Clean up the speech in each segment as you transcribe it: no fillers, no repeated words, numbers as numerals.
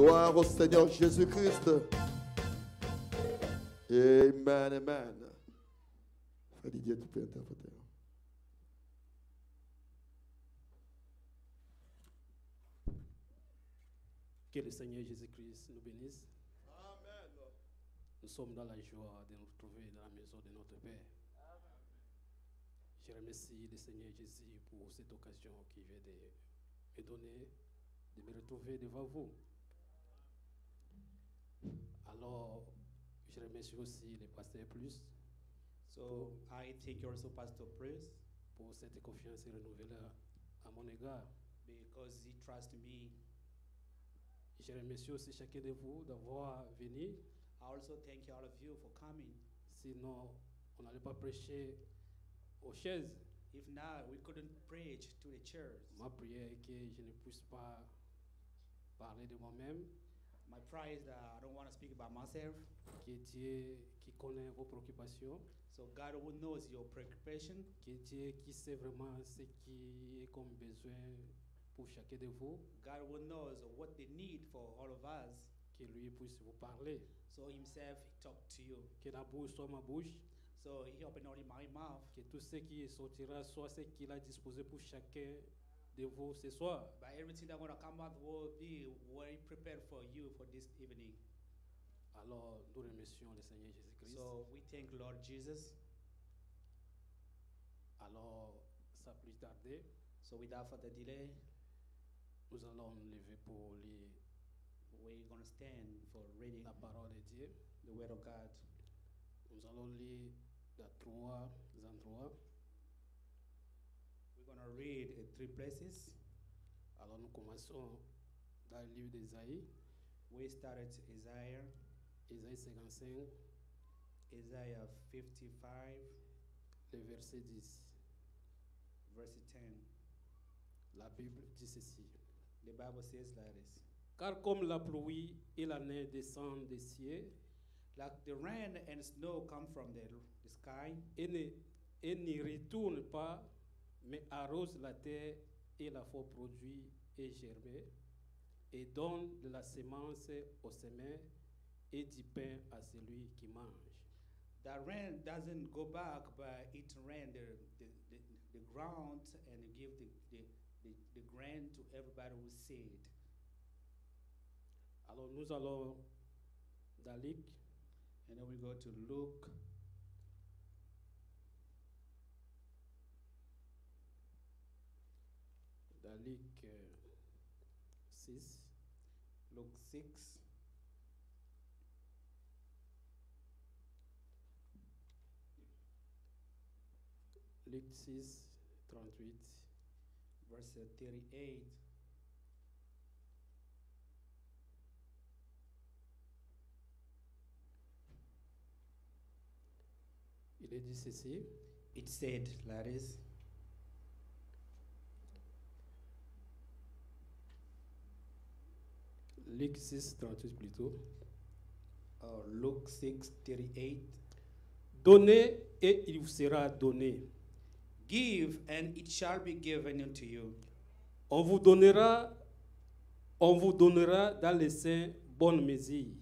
Gloire au Seigneur Jésus-Christ. Amen, amen. Frère Didier, tu peux interpréter. Que le Seigneur Jésus-Christ nous bénisse. Amen. Nous sommes dans la joie de nous retrouver dans la maison de notre Père. Je remercie le Seigneur Jésus pour cette occasion qu'il vient de me donner, de me retrouver devant vous. Alors, je remercie aussi le pasteur Plus. So I thank you also, Pastor Priest, pour cette confiance renouvelée à mon égard. because he trusts me. Je remercie aussi chacun de vous d'avoir venu. I also thank you, all of you, for coming. Sinon, on n'allait pas prêcher aux chaises. If not, we couldn't preach to the church. Ma prière est que je ne puisse pas parler de moi-même, My prayer is that I don't want to speak about myself. que Dieu qui connaît vos préoccupations, So God who knows your preoccupation, que Dieu qui sait vraiment ce qui est comme besoin pour chacun de vous, God who knows what they need for all of us. que lui puisse vous parler. So himself he talked to you. Que la bouche soit ma bouche, So he opened only my mouth. que tout ce qui sortira soit ce qu'il a disposé pour chacun de vous ce soir. But everything that going to come out will be well prepared for you for this evening. Alors, nous remercions le Seigneur Jésus-Christ. So we thank Lord Jesus. Alors, sans plus tarder, So without further delay, nous allons nous lever pour lire we're going to stand for reading la parole de Dieu. the word of God. Nous allons lire dans 3 endroits. We're going to read in 3 places. Alors, nous commençons dans le livre d'Ésaïe, We started Isaiah, Ésaïe 55, Isaiah 55, le verset 10. verse 10. La Bible dit ceci. The Bible says like this. Car comme la pluie et la neige descendent des cieux Like the rain and snow come from the sky et n'y retournent pas, mais arrosent la terre et la font produire et germer, et donne de la semence au semeur et du pain à celui qui mange. that rain doesn't go back, but it rain the ground and give the grain to everybody who seed. Alors nous allons dans Luc, And then we go to Luke dans Luc 6, Luke 6, Luc 6, 38. verse 38. Il est dit ceci. It said, ladies, Luc 6, 38 plutôt. Luke 6, 38. Donnez et il vous sera donné. Give and it shall be given unto you. On vous donnera dans les seins bonne mesure,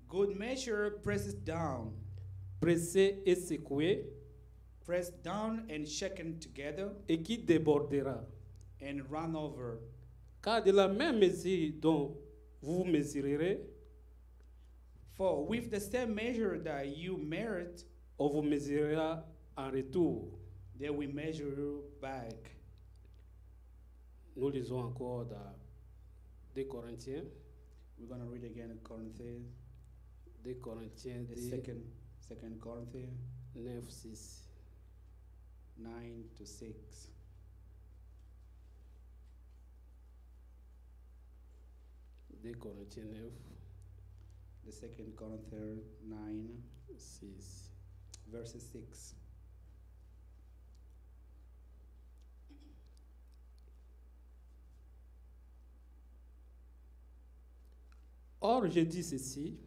Good measure, pressed down, pressé et secoué, pressed down and shaken together, et qui débordera. and run over. Car de la même mesure dont vous mesurerez, For with the same measure that you merit, on vous mesurera en retour. they will measure you back. Nous lisons encore dans 2 Corinthiens, We're going to read again in Corinthians, 2 Corinthiens the 2, second Corinthians 9, 6. 9 to 6. Deux Corinthiens 9, The second Corinthians 9, 6. verse 6. Or, je dis ceci,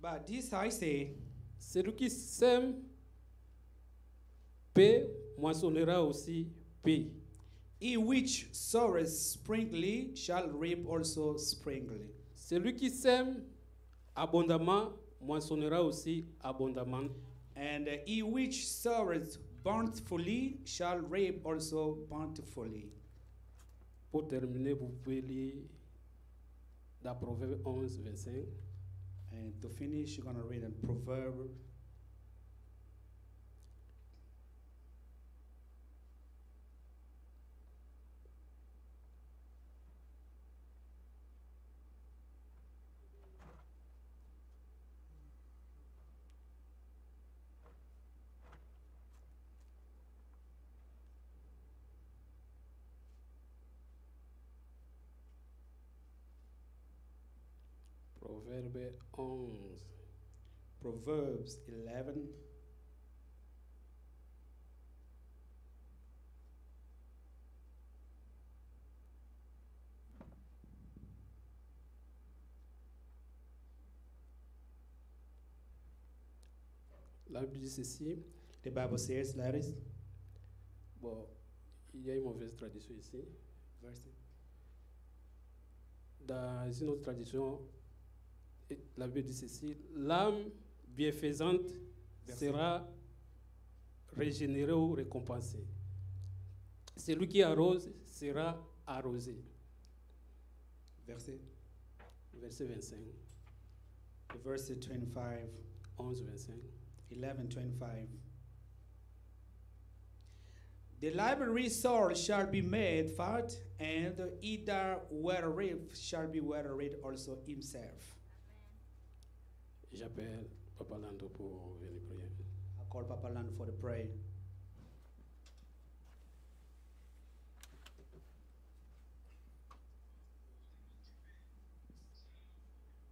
But this I say, celui qui sème paix moissonnera aussi paix. he which soweth springly shall reap also springly. Celui qui sème abondamment moissonnera aussi abondamment. And he which soweth bountifully shall reap also bountifully. Pour terminer, vous pouvez lire dans Proverbe 11, 25. And to finish, you're going to read in Proverbs. Proverbe 11. Proverbs 11. La Bible dit ceci. The Bible says, ladies, Bon, il y a une mauvaise traduction ici. verse Dans une autre traduction, la Bible dit ceci. L'âme bienfaisante sera régénérée ou récompensée. Celui qui arrose sera arrosé. verset, Verset 25. verse 25, 11, 25. 11:25. The library soul shall be made fat, and he that weareth shall be wearied also himself. J'appelle Papa Lando pour venir prier. I call Papa Land for the prayer.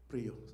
Prions.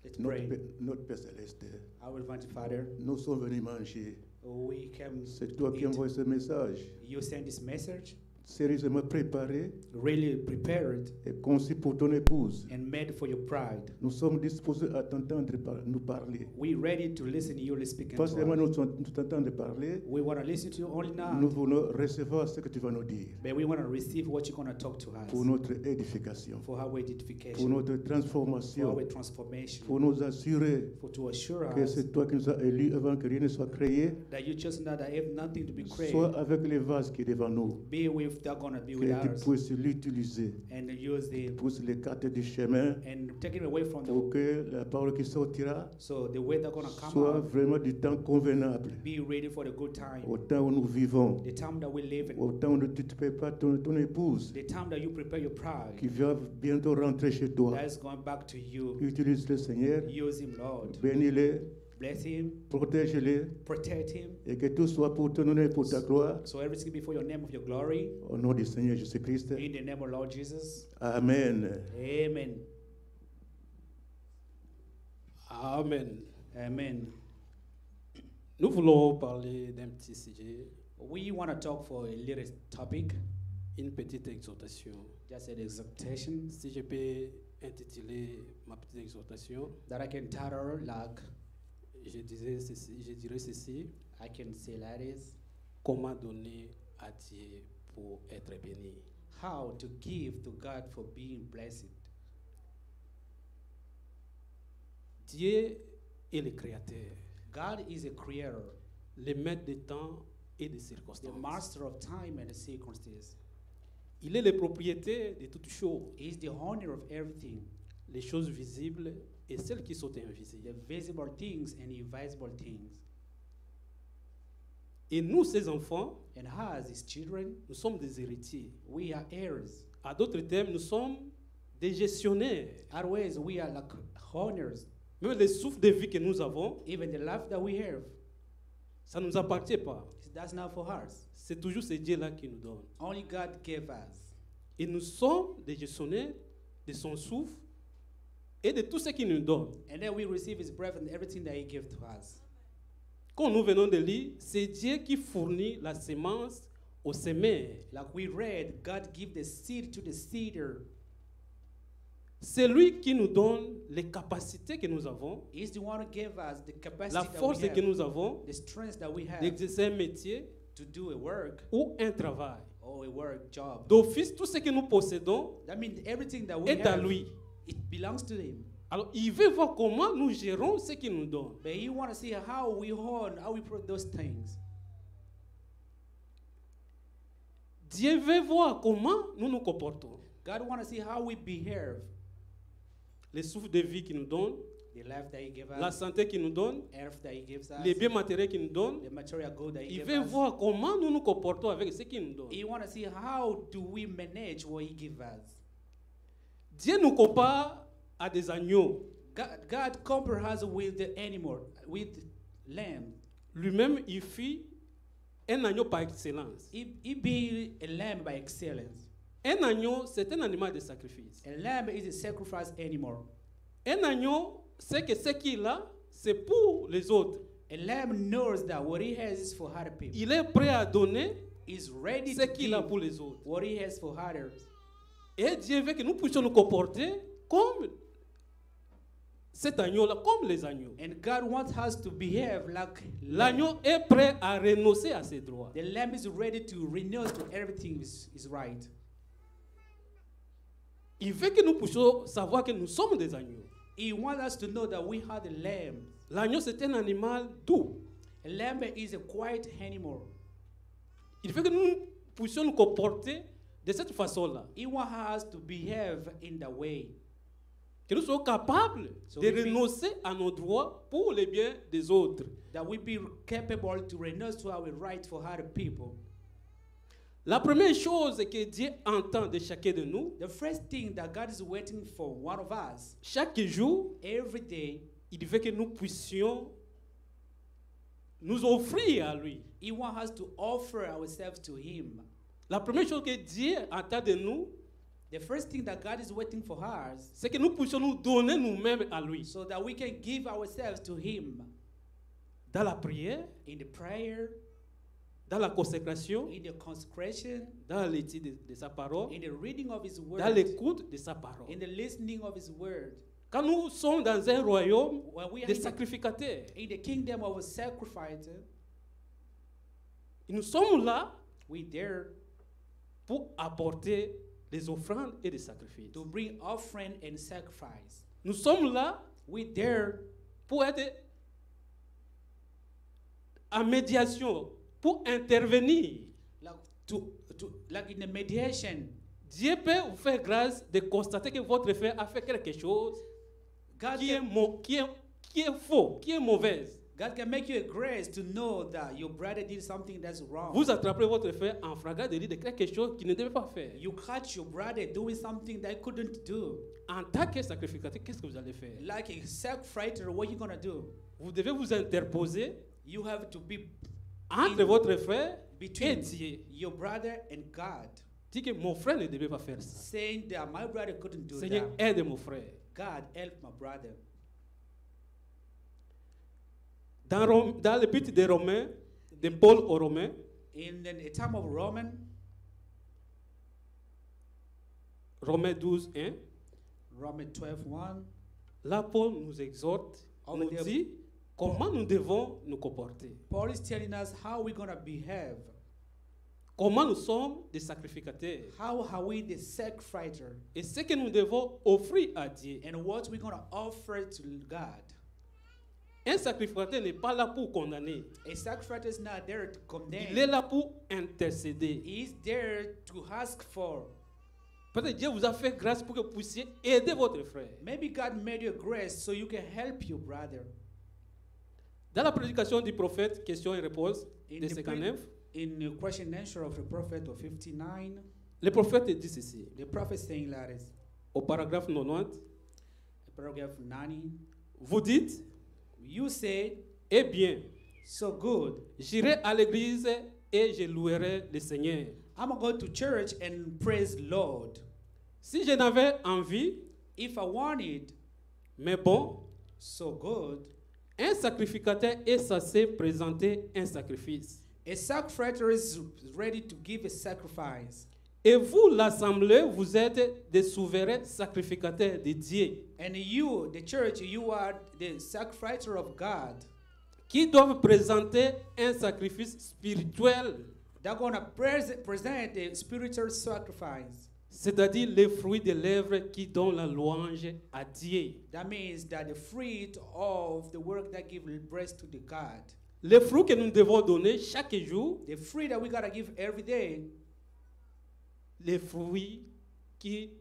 Let's pray. Notre Père Céleste, Our Heavenly Father, nous sommes venus manger. we came. C'est toi qui eat. envoies ce message. You send this message, Sérieusement préparé really prepared et conçu pour ton épouse. and made for your pride. Nous sommes disposés à t'entendre nous parler. We ready to listen to you speaking Pas to seulement us. nous t'entendre parler, We want to listen to you only now, nous voulons recevoir ce que tu vas nous dire but we want to receive what you're going to talk to us pour notre édification, for our pour edification, notre for transformation, our transformation, pour nous assurer for to assure que us c'est toi qui nous as élus avant que rien ne soit créé. that you just know that have nothing to be created. Sois avec les vases qui est devant nous, Be with, they're going to be with que tu us puisses l'utiliser, and use the puisses l'écarter du chemin and take it away from pour the que la parole qui sortira so the way they're going to come soit out. vraiment du temps convenable, Be ready for the good time, au temps où nous vivons, the time that we live in, au temps où tu te prépares ton épouse the time that you prepare your pride. qui va bientôt rentrer chez toi. That is going back to you. Utilise le Seigneur, Use him, Lord. bénis-les, Bless him, protège-les protect him, et que tout soit pour ton honneur et pour ta gloire. so everything be for your name of your glory. Au nom du Seigneur Jésus-Christ. In the name of Lord Jesus. Amen. Amen. Amen. Amen. Nous voulons parler d'un petit sujet, We want to talk for a little topic, une petite exhortation. just an exhortation Si je peux intituler ma petite exhortation, that I can title like je dirais ceci, I can say like this: comment donner à Dieu pour être béni. how to give to God for being blessed. Dieu est le créateur, God is a creator, le maître des temps et des the circonstances. master of time and the circumstances. Il est le propriétaire de toutes choses, He is the owner of everything, les choses visibles et celles qui sont the invisibles. visible things and invisible things. Et nous, ces enfants, And as his children, nous sommes des héritiers. we are heirs. À d'autres termes, nous sommes des gestionnaires. Otherwise, we are like owners. Même le souffle de vie que nous avons, Even the life that we have, ça ne nous appartient pas. that's not for us. C'est toujours ce Dieu-là qui nous donne. Only God gave us. Et nous sommes des gestionnaires de son souffle et de tout ce qu'il nous donne. And then we receive his breath and everything that he gave to us. Quand nous venons de lire, c'est Dieu qui fournit la semence au semeur. Like we read, God give the seed to the seeder. C'est lui qui nous donne les capacités que nous avons, He's the one who gave us the capacity la that force we que have, nous avons the strength that we have d'exercer un métier to do a work ou un travail. or a work job. D'office, tout ce que nous possédons That means everything that we est à have lui. it belongs to him. Alors, il veut voir comment nous gérons ce qu'il nous donne. But he want to see how we hold, how we put those things. Dieu veut voir comment nous nous comportons. God want to see how we behave. Les souffles de vie qu'il nous donne, The life that he gives la us, santé qu'il nous donne, earth that he gives us, les biens matériels qu'il nous donne. the material good that he Il gives veut us. voir comment nous nous comportons avec ce qu'il nous donne. He want to see how do we manage what he gives us. Dieu nous compare à des agneaux. God compares us with the animal, with lamb. Lui-même, il fit un agneau par excellence. He be a lamb by excellence. Un agneau, c'est un animal de sacrifice. A lamb is a sacrifice animal. Un agneau, c'est que ce qu'il a, c'est pour les autres. A lamb knows that what he has is for other people. Il est prêt à donner He's ready ce to qu'il a give pour les autres. what he has for others. Et Dieu veut que nous puissions nous comporter comme cet agneau-là, comme les agneaux. And God wants us to behave like lamb. L'agneau est prêt à renoncer à ses droits. The lamb is ready to renounce to everything is right. Il veut que nous puissions savoir que nous sommes des agneaux. He wants us to know that we are the lamb. L'agneau, c'est un animal doux. A lamb is a quiet animal. Il veut que nous puissions nous comporter de cette façon-là. He wants us to behave in the way Que nous soyons capables So de we be- renoncer à nos droits pour le bien des autres. that we be capable to renounce to our right for other people. La première chose que Dieu entend de chacun de nous, The first thing that God is waiting for one of us chaque jour, every day, il veut que nous puissions nous offrir à lui. He wants us to offer ourselves to Him. La première chose que Dieu attend de nous, The first thing that God is waiting for us c'est que nous puissions nous donner nous-mêmes à lui. so that we can give ourselves to Him Dans la prière, in the prayer, dans la consécration, in the consecration, dans l'étude de sa parole, in the reading of His dans Word, l'écoute de sa parole. in the listening of His Word. Quand nous sommes dans un royaume When we are de in the, sacrificateurs, in the kingdom of a sacrifice, nous sommes là we there pour apporter des offrandes et des sacrifices. to bring offering and sacrifice. Nous sommes là We there pour être en médiation, pour intervenir. like like in the mediation. Dieu peut vous faire grâce de constater que votre frère a fait quelque chose God qui est, can, qui est faux, qui est mauvaise. God can make you a grace to know that your brother did something that's wrong. Vous attrapez votre frère en flagrant délit de quelque chose qu'il ne devait pas faire. You catch your brother doing something that he couldn't do. En tant que sacrificateur, qu'est-ce que vous allez faire? Like a sacrifice, what you gonna do? Vous devez vous interposer You have to be entre votre frère et between Dieu. your brother and God, Dis que mon frère ne devait pas faire ça. saying that my brother couldn't do Seigneur, that. aide mon frère. God, help my brother. Dans l'épître des Romains, de Paul aux Romains, In the time of Roman, Romains 12, 1, Roman 12:1, là Paul nous exhorte, Over nous there, dit comment nous devons nous comporter. Paul is telling us how we're gonna behave. Comment nous sommes des sacrificateurs. How are we the sacrificer? Et ce que nous devons offrir à Dieu. And what we're gonna offer to God. Un sacrificateur n'est pas là pour condamner. A sacrificer is not there to Il est condemn. là pour intercéder. He is there to ask for. Peut-être Dieu vous a fait grâce pour que vous puissiez aider votre frère. Maybe God made you a grace so you can help your brother. Dans la prédication du prophète, question et réponse In de the 59, In the question and answer of the prophet of 59, le prophète dit ceci, the prophet saying like this, au paragraphe 90, paragraph 90, vous dites, you say, eh bien, so good, j'irai à l'église et je louerai le Seigneur. I'm gonna go to church and praise Lord. Si je n'avais envie, If I wanted, mais bon, so good, un sacrificateur est censé présenter un sacrifice. a sacrificer is ready to give a sacrifice. Et vous, l'assemblée, vous êtes des souverains sacrificateurs de Dieu, And you, the church, you are the sacrificer of God. qui doivent présenter un sacrifice spirituel. They're going to present a spiritual sacrifice. C'est-à-dire les fruits des lèvres qui donnent la louange à Dieu. That means that the fruit of the work that gives breath to the God. Les fruits que nous devons donner chaque jour, The fruit that we gotta give every day, les fruits qui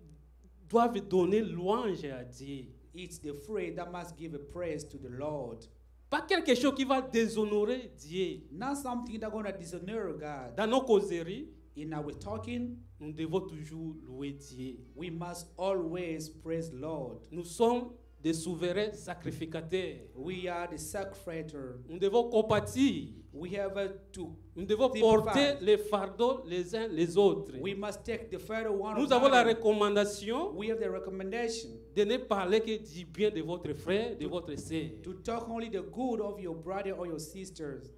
doivent donner louange à Dieu. it's the fruit that must give a praise to the Lord. Pas quelque chose qui va déshonorer Dieu. Not something that's gonna dishonor God. Dans nos causeries, In our talking, nous devons toujours louer Dieu. we must always praise Lord. Nous sommes des souverains sacrificateurs. We are the sacrificer. Nous devons compatir. We have to. Nous devons Typified. porter les fardeaux les uns les autres. We must take the further one. Nous of avons la another. recommandation We have the recommendation de ne parler que du bien de votre frère, de votre sœur. to talk only the good of your brother or your sisters.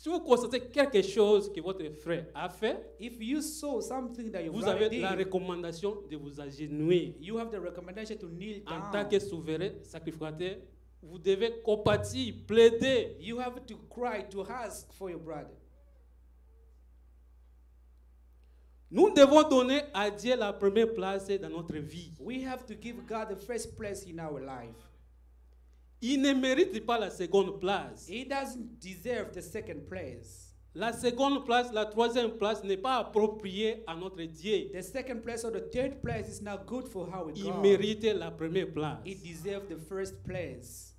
Si vous constatez quelque chose que votre frère a fait, If you saw something that your vous brother avez la did, recommandation de vous agenouiller. you have the recommendation to kneel En down. tant que souverain sacrificateur, vous devez compatir, plaider. You have to cry, to ask for your brother. Nous devons donner à Dieu la première place dans notre vie. We have to give God the first place in our life. Il ne mérite pas la seconde place. He doesn't deserve the second place. La seconde place, la troisième place n'est pas appropriée à notre Dieu. The second place or the third place is not good for our Il God. mérite la première place. He deserves the first place.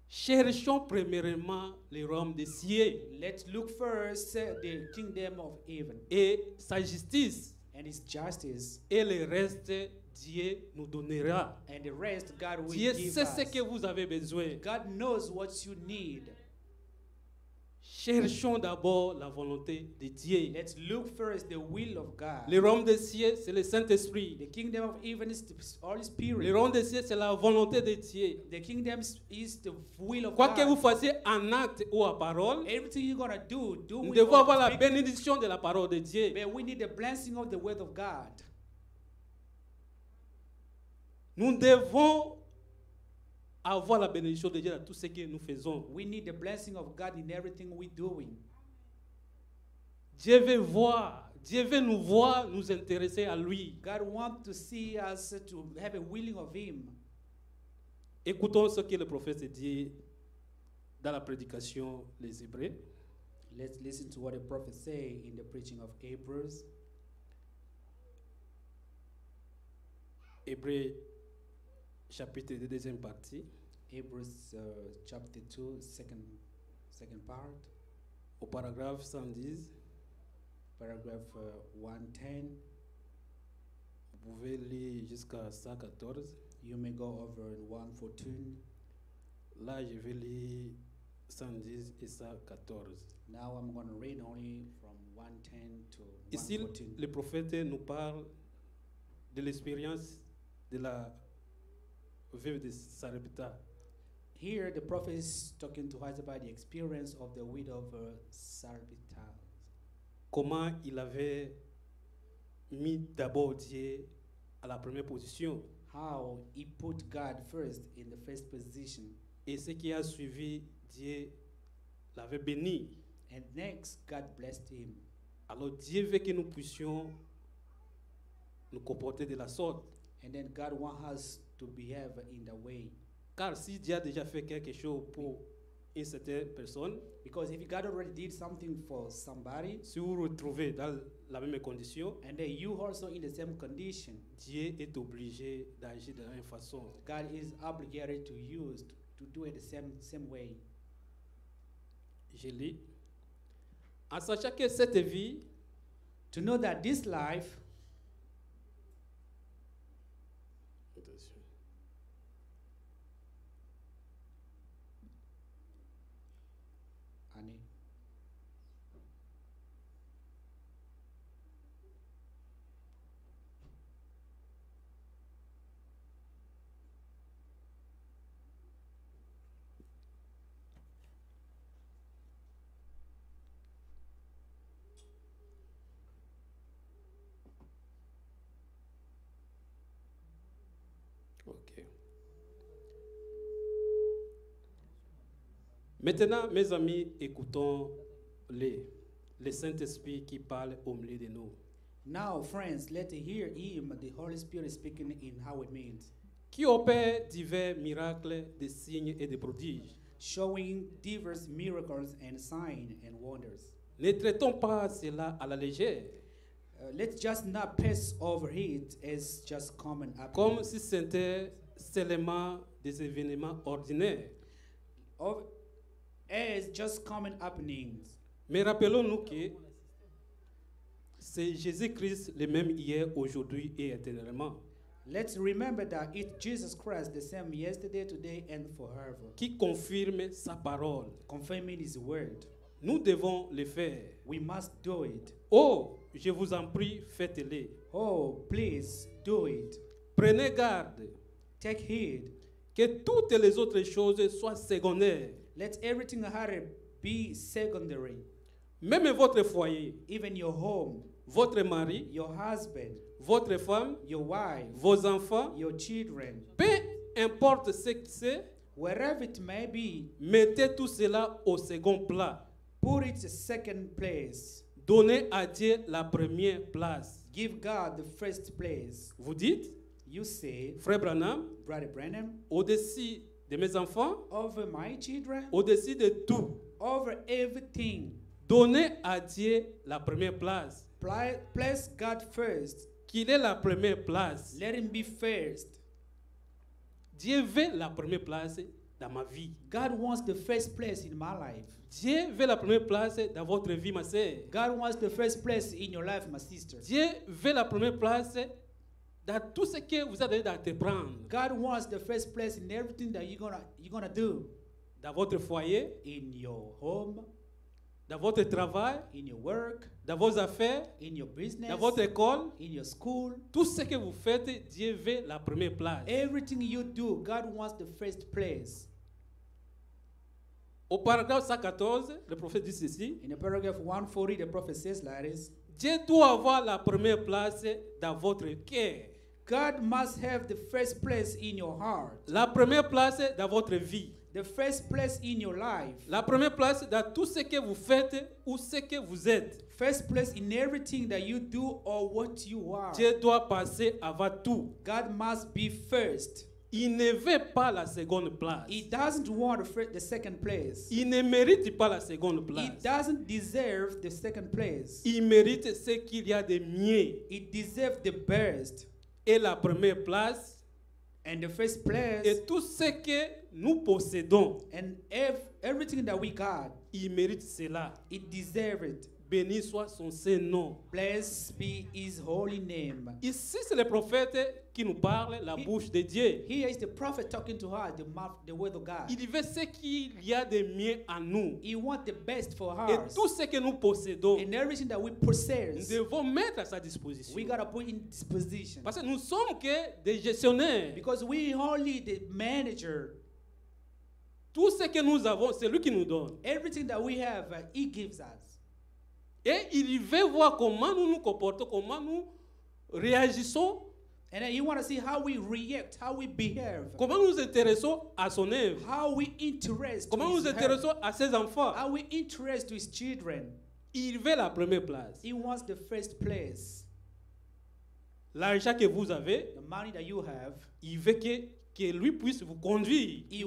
Cherchons premièrement le royaume des cieux Let's look first the kingdom of heaven et sa justice, and his justice, et le reste, Dieu nous donnera. and the rest God will Dieu give sait us. ce que vous avez besoin. God knows what you need. Cherchons d'abord la volonté de Dieu. Let's look first the will of God. Le royaume des cieux, c'est le Saint-Esprit. The kingdom of heaven is the Holy Spirit. Le royaume des cieux, c'est la volonté de Dieu. The kingdom is the will of Quoi que vous God. fassiez en acte ou en parole, Everything you're gonna do nous with devons or avoir la speak, bénédiction de la parole de Dieu. but we need the blessing of the word of God. Nous devons avoir la bénédiction de Dieu dans tout ce que nous faisons. We need the blessing of God in everything we're doing. Dieu veut voir, Dieu veut nous voir, nous intéresser à lui. God wants to see us to have a willing of Him. Écoutons ce que le prophète dit dans la prédication des Hébreux. Let's listen to what the prophet say in the preaching of Hebrews. Hébreux chapitre 2, deuxième partie, Hebrews chapter 2, second part, au paragraphe 110. paragraph 110. Vous pouvez lire jusqu'à 114. You may go over in 114. Là, je vais lire 110 et 114. Now I'm going to read only from 110 to Ici, 114. le prophète nous parle de l'expérience de la veuve de Sarepta. Here, the prophet is talking to us about the experience of the widow of Sarepta. Comment il avait mis d'abord Dieu à la première position. How he put God first in the first position. Et ce qui a suivi, Dieu l'avait béni. And next, God blessed him. Alors Dieu veut que nous puissions nous comporter de la sorte. And then God wants us to behave in the way. Car si Dieu a déjà fait quelque chose pour une certaine personne, Because if God already did something for somebody, si vous vous retrouvez dans la même condition, and then you also in the same condition, Dieu est obligé d'agir de la même façon. God is obligated to use to do it the same way. Je lis. En sachant que cette vie, To know that this life, Annie, ok. Maintenant, mes amis, écoutons le Saint-Esprit qui parle au milieu de nous. Now, friends, let's hear him, the Holy Spirit speaking in how it means. qui opère divers miracles, des signes et des prodiges. Showing diverse miracles and signs and wonders. Ne traitons pas cela à la légère, Let's just not pass over it as just common comme happening. si c'était seulement des événements ordinaires. As just common happenings. Mais rappelons-nous que c'est Jésus-Christ le même hier, aujourd'hui et éternellement, Let's remember that it's Jesus Christ, the same yesterday, today, and forever. qui confirme sa parole. Confirming his word. Nous devons le faire. We must do it. Oh, je vous en prie, faites-le. Oh, please do it. Prenez garde Take heed. que toutes les autres choses soient secondaires. Let everything hard be secondary. Même votre foyer, Even your home, votre mari, your husband, votre femme, your wife, vos enfants, your children, peu importe ce que c'est, wherever it may be, mettez tout cela au second plat. put it second place. Donnez à Dieu la première place. Give God the first place. Vous dites, You say, Frère Branham, Brother Branham, au-dessus de mes enfants, over my children, au-dessus de tout, over everything, donnez à Dieu la première place. place God first. Qu'il ait la première place. Let him be first. Dieu veut la première place dans ma vie. God wants the first place in my life. Dieu veut la première place dans votre vie, ma sœur. God wants the first place in your life, my sister. Dieu veut la première place dans tout ce que vous avez d'entreprendre. God wants the first place in everything that you're gonna do. Dans votre foyer, In your home, dans votre travail, in your work, dans vos affaires, in your business, dans votre école. in your school. Tout ce que vous faites, Dieu veut la première place. Everything you do, God wants the first place. Au paragraphe 114, le prophète dit ceci. In the paragraph 140, the prophet says like this. Dieu doit avoir la première place dans votre cœur. God must have the first place in your heart. La première place dans votre vie. The first place in your life. La première place dans tout ce que vous faites ou ce que vous êtes. First place in everything that you do or what you are. Dieu doit passer avant tout. God must be first. Il ne veut pas la seconde place. He doesn't want the second place. Il ne mérite pas la seconde He place. doesn't deserve the second place. Il mérite ce qu'il y a de mieux. He deserves the best. Et la première place And the first place et tout ce que nous possédons, and everything that we got, il mérite cela. it deserves it. Béni soit son Saint-Nom. Blessed be his holy name. Ici, c'est le prophète qui nous parle, la bouche de Dieu. Here is the prophet talking to us, the mouth, the word of God. Il veut ce qu'il y a de mieux en nous. He wants the best for Et us. tout ce que nous possédons, And everything that we nous possess, devons mettre à sa disposition. we gotta put in disposition. Parce que nous sommes que des gestionnaires. Because we only the manager. Tout ce que nous avons, c'est lui qui nous donne. Everything that we have, he gives us. Et il veut voir comment nous nous comportons, comment nous réagissons, And then he want to see how we react, how we behave, comment nous nous intéressons à son œuvre, how we interest, comment to nous nous his intéressons help, à ses enfants. how we interest to his children. Il veut la première place. He wants the first place. L'argent que vous avez, The money that you have, il veut que lui puisse vous conduire. he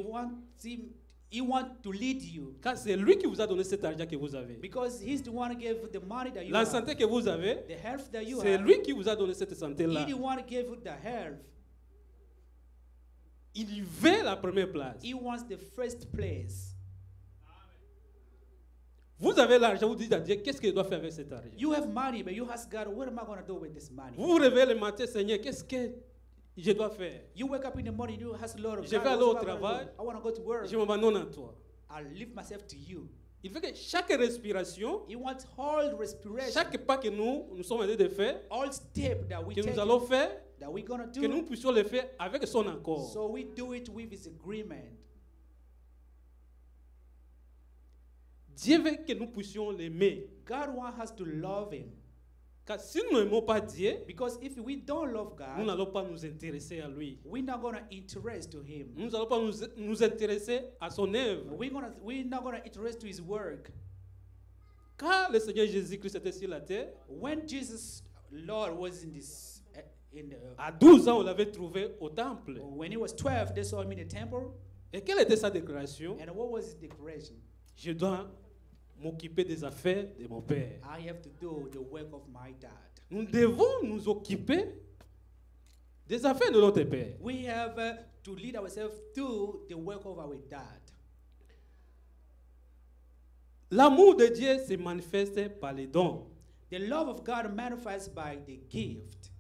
wants to lead you. Car c'est lui qui vous a donné cet argent que vous avez. Because he's the one who gave you the money that you La have. santé que vous avez, The health that you c'est have. lui qui vous a donné cette santé-là. He the one who gave you the health. Il veut la première place. He wants the first place. Vous avez l'argent, vous dites à Dieu, qu'est-ce qu'il doit faire avec cet argent? You have money, but you ask God, what am I going to do with this money? Vous vous réveillez le matin, Seigneur, qu'est-ce que je dois faire? You wake up in the morning, you ask the Lord, Je God, vais aller what au am I gonna travail. do? I want to go to work. Je m'abandonne à toi. I'll leave myself to you. Il fait que chaque respiration, He wants all respiration, chaque pas que nous sommes en train de faire, all step that we que take, nous allons faire, that we're going to que nous do. puissions le faire avec son accord. So we do it with his agreement. Dieu veut que nous puissions l'aimer. God wants us to love him. Car si nous n'aimons pas Dieu, Because if we don't love nous God, n'allons pas nous intéresser à lui. we're not going to interest to him. Nous n'allons pas nous intéresser à son œuvre. We're not going to interest to his work. Car le Seigneur Jésus-Christ était sur la terre, When Jesus, Lord was in this in the, À 12 ans, on l'avait trouvé au temple. when he was 12, they saw him in the temple. Et quelle était sa déclaration? And what was his declaration? Je dois m'occuper des affaires de mon père. I have to do the work of my dad. Nous devons nous occuper des affaires de notre père. We have to lead ourselves to the work of our dad. L'amour de Dieu se manifeste par les dons. The love of God manifests by the gift.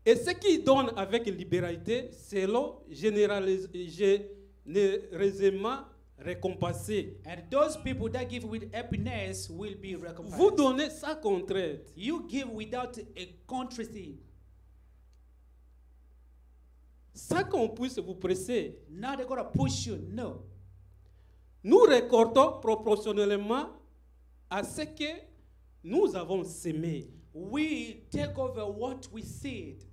Et ce qui donne avec libéralité, c'est généreusement récompensé. And those people that give with happiness will be Vous recompensed. donnez sans contrainte. You give without a controversy. Sans qu'on puisse vous presser. Now they're going to push you. No. Nous récoltons proportionnellement à ce que nous avons sémé. We take over what we seed.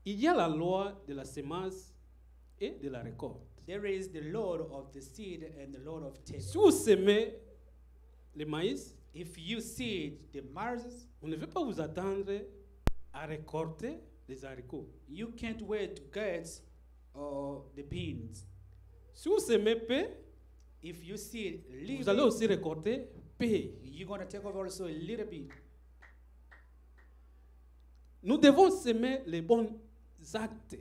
Il y a la loi de la semence et de la récolte. There is the Lord of the seed and the Lord of taste. Si vous semez le maïs, If you seed the maize, vous ne devez pas vous attendre à récolter les haricots. you can't wait to get the beans. Si vous semez paix, If you seed a vous little allez bit, aussi récolter paix. you're going to take over also a little bit. Nous devons semer les bons actes.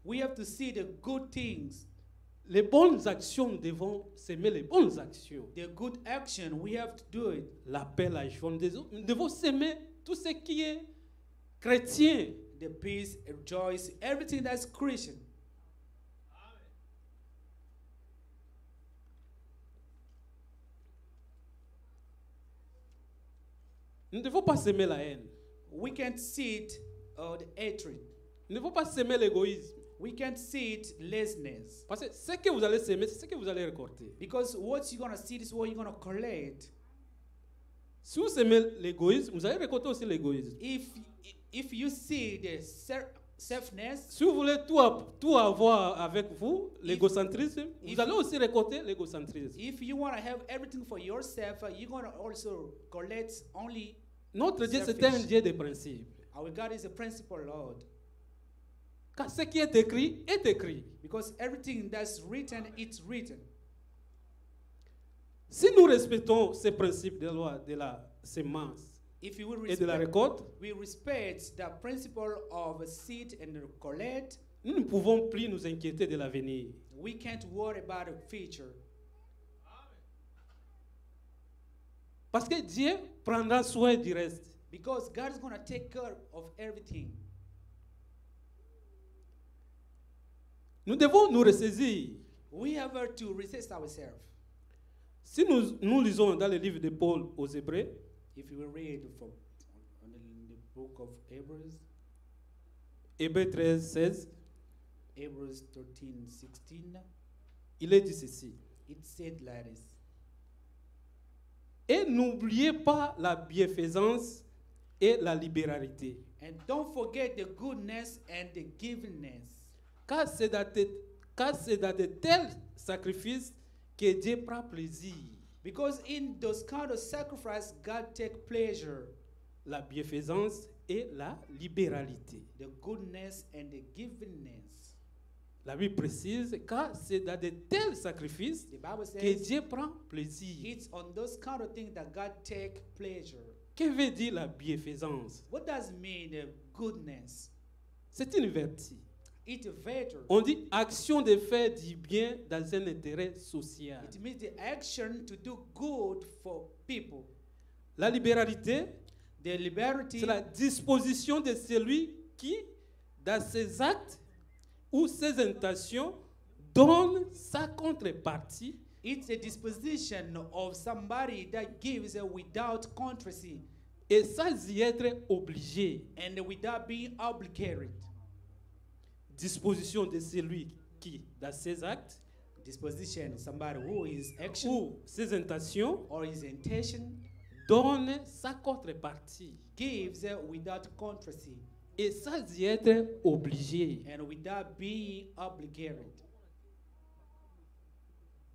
We have to see the good things, Les bonnes actions, nous devons semer les bonnes actions. the good action. We have to do it. La paix, la joie, nous devons semer tout ce qui est chrétien. The peace, joy, everything that's Christian. Nous ne devons pas semer la haine. We can't seed the hatred. Nous ne devons pas semer l'égoïsme. We can't seed laziness. Parce que ce que vous allez semer, c'est ce que vous allez récolter. Because what you're going to seed is what you're going to collect. Si vous semez l'égoïsme, vous allez récolter aussi l'égoïsme. If you see the selfness, Si vous voulez tout avoir avec vous, l'égocentrisme, vous allez aussi récolter l'égocentrisme. if you want to have everything for yourself, you're going to also collect only. Notre Dieu, c'est Selfish. un Dieu de principe. Our God is a principle Lord. Car ce qui est écrit est écrit. Because everything that's written, it's written. Si nous respectons ces principes de la loi de la semence If you will et de la respect, récolte, we respect the principle of seed and collect, nous ne pouvons plus nous inquiéter de l'avenir. we can't worry about the future. Parce que Dieu prendra soin du reste. Because God is going to take care of everything. Nous devons nous ressaisir. We have to resist ourselves. Si nous lisons dans le livre de Paul aux Hébreux, If you will read from in the book of Hebrews, Hébreux 13, 16, Hebrews 13:16, il est dit ceci. it said like this. Et n'oubliez pas la bienfaisance et la libéralité. And don't forget the goodness and the givingness. Car c'est dans de tels sacrifices que Dieu prend plaisir. Because in those kind of sacrifice, God take pleasure. La bienfaisance et la libéralité. The goodness and the givingness. La Bible précise, car c'est dans de tels sacrifices The Bible que says Dieu prend plaisir. it's on those kind of things that God take pleasure. Que veut dire la bienfaisance? What does it mean, the goodness? C'est une vertu. It's a virtue. On dit action de faire du bien dans un intérêt social. It means the action to do good for people. La libéralité, The liberty, c'est la disposition de celui qui, dans ses actes ou ses intentions, donne sa contrepartie it's a disposition of somebody that gives without controversy et sans y être obligé. and without being obligated. Disposition de celui qui, dans ses actes Disposition, somebody who is action ou ses intentions, or his intention donne sa contrepartie gives without controversy et sans y être obligé. and without being obligated.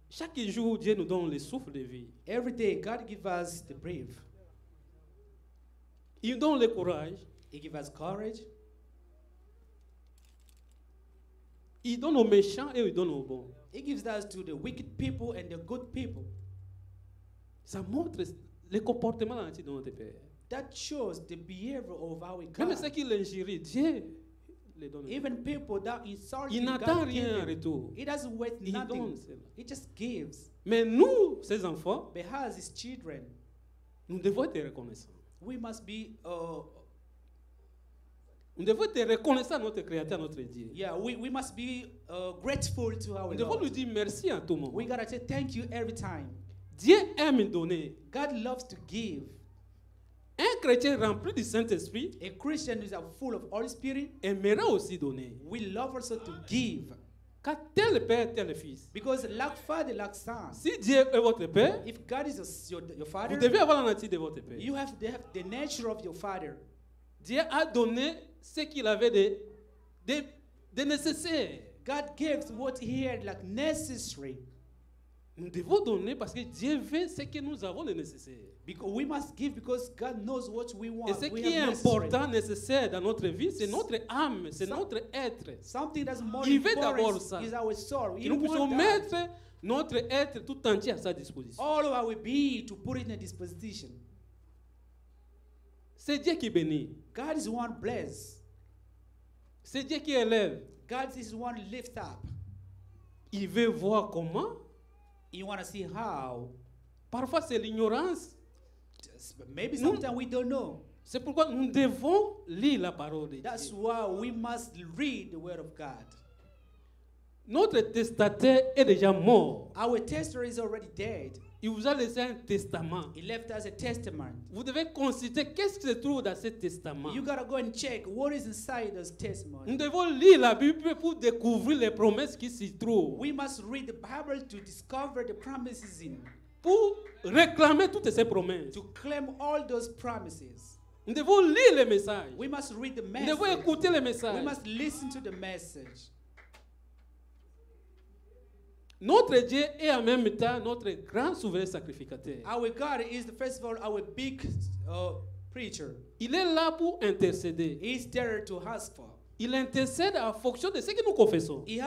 Chaque jour, Dieu nous donne le souffle de vie. Every day, God gives us the breath. Il donne le courage. He gives us courage. Il donne aux méchants et il donne aux bons. He gives us to the wicked people and the good people. Ça montre le comportement de notre Père. That shows the behavior of our Même God. ceux qui l'injurient, Dieu les donne. Even people that insult Il him, n'attend God rien en gives him. retour. He doesn't wait Il nothing. donne cela. He just gives. Mais nous, ses enfants, But as his children, nous devons être reconnaissants. we must be Nous devons être reconnaissants à notre Créateur, à notre Dieu. we must be grateful to our Nous devons lui Lord. dire merci à tout moment. We gotta say thank you every time. Dieu aime donner. God loves to give. Un chrétien rempli du Saint-Esprit A Christian who is full of Holy Spirit, aimera aussi donner. we love also to give. Car tel père, tel fils. Because like father, like son. Si Dieu est votre père, If God is your vous father, devez avoir la nature de votre père. you have to have the nature of your father. Dieu a donné ce qu'il avait de nécessaire. God gives what he had like necessary. Nous devons donner parce que Dieu veut ce que nous avons de nécessaire. Because we must give because God knows what we want. Et ce We qui est have necessary. important, nécessaire dans notre vie, c'est notre âme, c'est notre être. Something that's more Il veut important d'abord ça. is our soul. Que He nous puissions wants that. mettre notre être tout entier à sa disposition. All of our being to put it in a disposition. C'est Dieu qui bénit. God is one bless. C'est Dieu qui élève. God is one lift up. Il veut voir comment. You want to see how. Parfois, c'est l'ignorance. Maybe No. sometimes we don't know. C'est pourquoi nous devons lire la parole de That's Dieu. why we must read the word of God. Notre testataire est déjà mort. Our tester is already dead. Il vous a laissé un testament. He left us a testament. Vous devez consulter qu'est-ce qui se trouve dans ce testament. You gotta go and check what is inside this Nous testimony. devons lire la Bible pour découvrir les promesses qui s'y trouvent. We must read the Bible to discover the promises in, Pour réclamer toutes ces promesses. to claim all those promises. Nous devons lire les messages. We must read the Nous devons message. écouter les We messages. must listen to the message. Notre Dieu est en même temps notre grand souverain sacrificateur. Our God is, first of all, our big preacher. Il est là pour intercéder. He's there to ask for. Il intercède en fonction de ce que nous confessons. He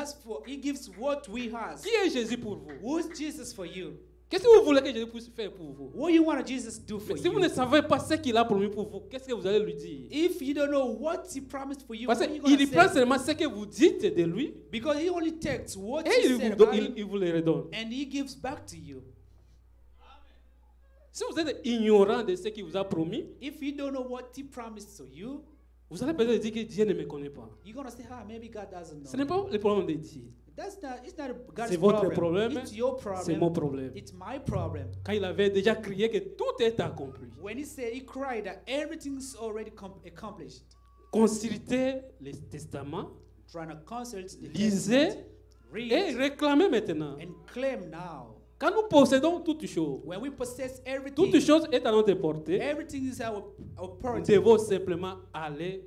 gives what we ask. Qui est Jésus pour vous? Who's Jesus for you? Qu'est-ce que vous voulez que Jésus puisse faire pour vous? What do you want Jesus to do for Mais si vous ne you? savez pas ce qu'il a promis pour vous, qu'est-ce que vous allez lui dire? If you don't know what he promised for you, Parce what are you qu'il gonna prend say? seulement ce que vous dites de lui Because he only takes what et you said about him il vous le redonne. and he gives back to you. Si vous êtes ignorant de ce qu'il vous a promis, If you don't know what he promised to you, vous allez peut-être dire que Dieu ne me connaît pas. you're gonna say, maybe God doesn't Ce n'est know. pas le problème de Dieu. It's not God's C'est votre problem. problème, It's your c'est problem. mon problème. It's my problem. Quand il avait déjà crié que tout est accompli. When he said, he cried that everything's already accomplished. Consultez les testaments Trying to consult the Lisez testament, read et réclamez maintenant. and claim now. Quand nous possédons toutes choses, When we possess toute everything, chose est à notre portée, everything is our nous property. devons simplement aller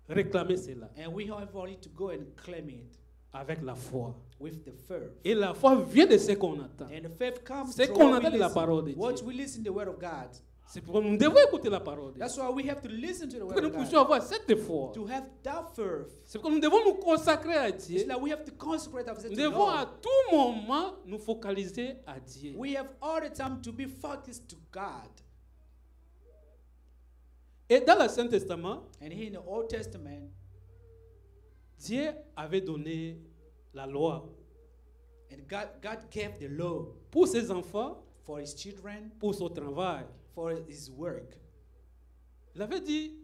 réclamer cela And we have only to go and claim it avec la foi. with the faith. Et la foi vient de ce qu'on attend. And the faith comes C'est through qu'on what we entend de la listen. parole de Dieu. What we listen to the word of God. C'est pourquoi nous devons écouter la parole de Dieu. That's why we have to listen to the Pour word que nous of puissions God. avoir cette foi. To have that faith. C'est pourquoi nous devons nous consacrer à Dieu. It's like we have to consecrate ourselves Nous to the devons Lord. à tout moment nous focaliser à Dieu. We have all the time to be focused to God. Et dans l'Ancien Testament, And here in the Old Testament, Dieu avait donné la loi and God gave the law pour ses enfants, for his children, pour son travail. for his work. Il avait dit,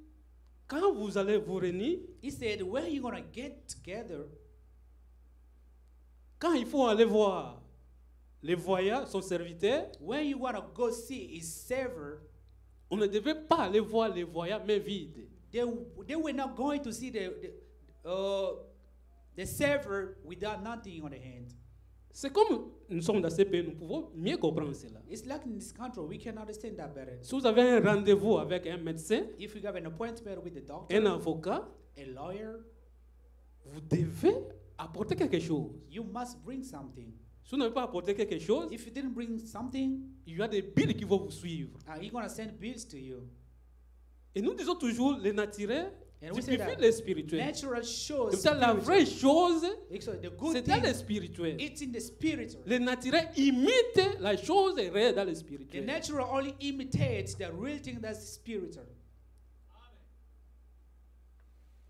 quand vous allez vous réunir, He said, where are you going to get together? quand il faut aller voir les voyants, son serviteur, When you want to go see his server, on ne devait pas aller voir les voyants mais vides. they were not going to see the server without nothing on the hand. C'est comme nous sommes dans ce pays, nous pouvons mieux comprendre cela. It's like in this country, we can understand that better. Si vous avez un rendez-vous avec un médecin, If you have an appointment with the doctor, un avocat, a lawyer, vous devez apporter quelque chose. you must bring something. Si vous n'avez pas apporté quelque chose, If you didn't bring something, il y a des billes qui vont vous suivre. he's going to send bills to you. Et nous disons toujours le naturel And we say typifie that le spirituel. natural shows Comme ça, la spiritual. vraie chose, So the good c'est dans le thing, spirituel. it's in the spiritual. Le naturel imite la chose réelle dans le The spirituel. natural only imitates the real thing that's spiritual.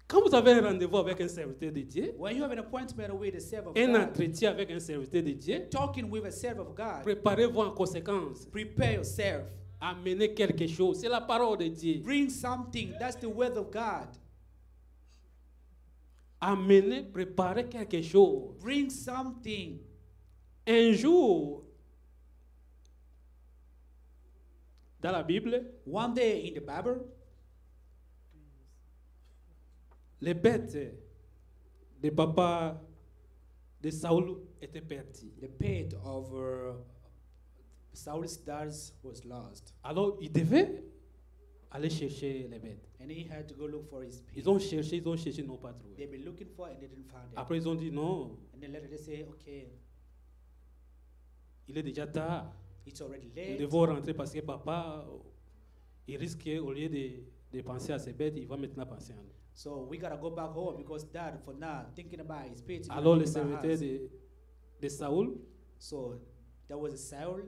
Quand vous avez un rendez-vous avec un serviteur de Dieu, When you have an appointment with a servant of un God, entretien avec un serviteur de Dieu, talking with a servant of God, préparez-vous en conséquence. prepare yourself. Amenez quelque chose. C'est la parole de Dieu. Bring something. That's the word of God. Amenez, préparez quelque chose. Bring something. Un jour, dans la Bible, One day in the Bible, les bêtes de papa de Saül étaient perdues. the pet of Saul's daughters was lost, Alors, il devait aller chercher les bêtes. and he had to go look for his pet. Ils ont cherché, ils n'ont pas trouvé. They've been looking for and they didn't find it. Après, ils ont dit non, And then later they say, okay, il est déjà tard. it's already Nous late. devons rentrer parce que papa, il risque, au lieu de penser à ses bêtes, il va maintenant penser à nous. So we gotta go back home because Dad, for now, thinking about his pet. he's gonna Alors, le think about serviteur us. de Saül, So there was a Saul.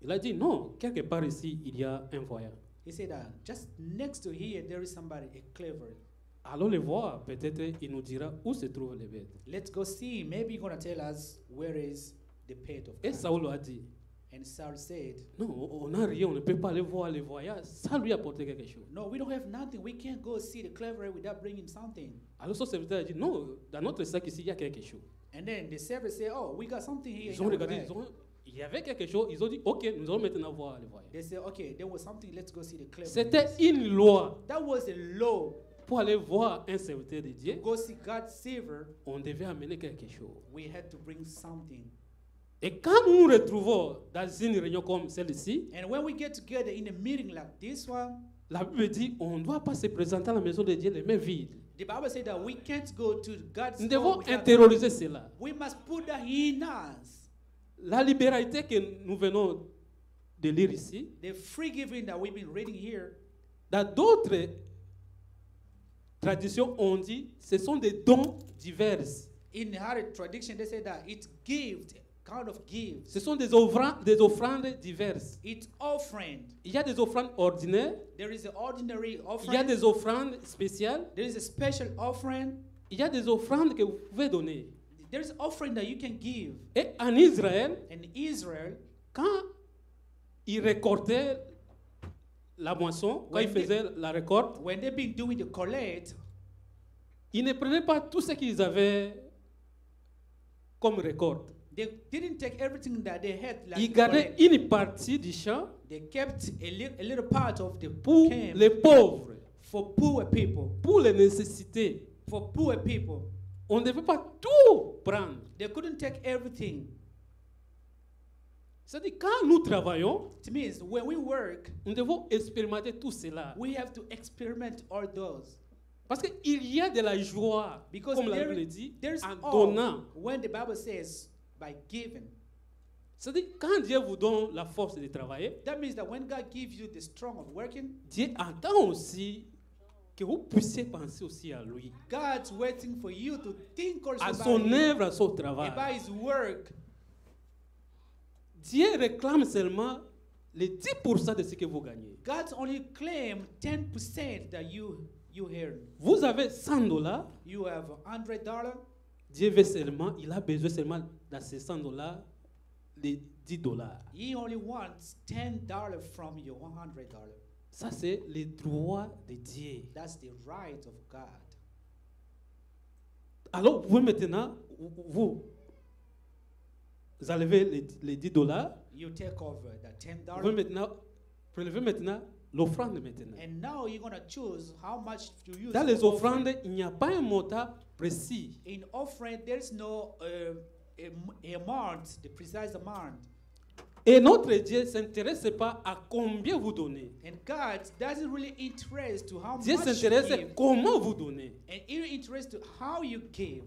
il a dit non, quelque part ici, il y a un voyant. He said, just next to here, there is somebody, a clever. Allons le voir, peut-être il nous dira où se trouvent les bêtes. Let's go see. Maybe he's gonna tell us where is the pet of Et God. Saül a dit, And Saul said, non, on n'a rien, on ne peut pas aller voir les voyants, ça lui apporter quelque chose. no, we don't have nothing. We can't go see the clever without bringing something. Alors son serviteur a dit, non, dans notre sac ici, il y a quelque chose. And then the servant said, oh, we got something here. Ils in ont our regardé, bag. il y avait quelque chose, ils ont dit, ok, nous allons maintenant voir les voyants. They said, okay, there was something. Let's go see the clever. C'était une loi. That was a law. Pour aller voir un serviteur de Dieu, Go see God's servant. on devait amener quelque chose. We had to bring something. Et quand nous nous retrouvons dans une réunion comme celle-ci, And when we get together in a meeting like this one, la Bible dit, on ne doit pas se présenter à la maison de Dieu les mains vides. the Bible said that we can't go to God's Nous home devons without- intérioriser cela. We must put that in us. La libéralité que nous venons de lire ici, The free giving that we've been reading here, dans d'autres traditions, on dit, ce sont des dons divers. in other tradition, they say that it's gift, kind of gifts. Ce sont des offrandes diverses. It's offering. Il y a des offrandes ordinaires, There is an ordinary il y a offering. des offrandes spéciales, There is a special offering. il y a des offrandes que vous pouvez donner. There is offering that you can give. Et en Israël, In Israel, quand ils récoltaient la moisson, quand When ils faisaient la récolte, when they've been doing the collect, ils ne prenaient pas tout ce qu'ils avaient comme récolte. they didn't take everything that they had. Like Ils to gardaient collect. une partie du champ They kept a little part of the pour camp les pauvres, for poor people. pour les nécessités. For poor people, On ne devait pas tout prendre. they couldn't take everything. C'est-à-dire, quand nous travaillons, It means when we work, nous devons expérimenter tout cela. we have to experiment all those. Parce qu'il y a de la joie, Because comme la there- Bible dit, there's en all donnant. when the Bible says by giving. C'est-à-dire, quand Dieu vous donne la force de travailler, That means that when God gives you the strong of working, Dieu entend aussi que vous puissiez penser aussi à lui, God's waiting for you to think also à about, son him, œuvre, à son travail. about his work. Dieu réclame seulement les 10% de ce que vous gagnez. God's only claim 10% that you earn. Vous avez $100, You have $100. Dieu veut seulement, il a besoin seulement dans ces $100, les $10. He only wants $10 from you, $100. Ça, c'est le droit de Dieu. That's the right of God. Alors, vous maintenant, vous enlevez les $10, You take over the $10. vous maintenant, prélevez maintenant l'offrande maintenant. And now you're going to choose how much to use. Dans les for offering. offrandes, il n'y a pas un montant précis. In offering, there's no amount, the precise amount. Et notre Dieu ne s'intéresse pas à combien vous donnez. And God doesn't really interest to how Dieu much you s'intéresse give. comment vous donnez. And he interested to how you give.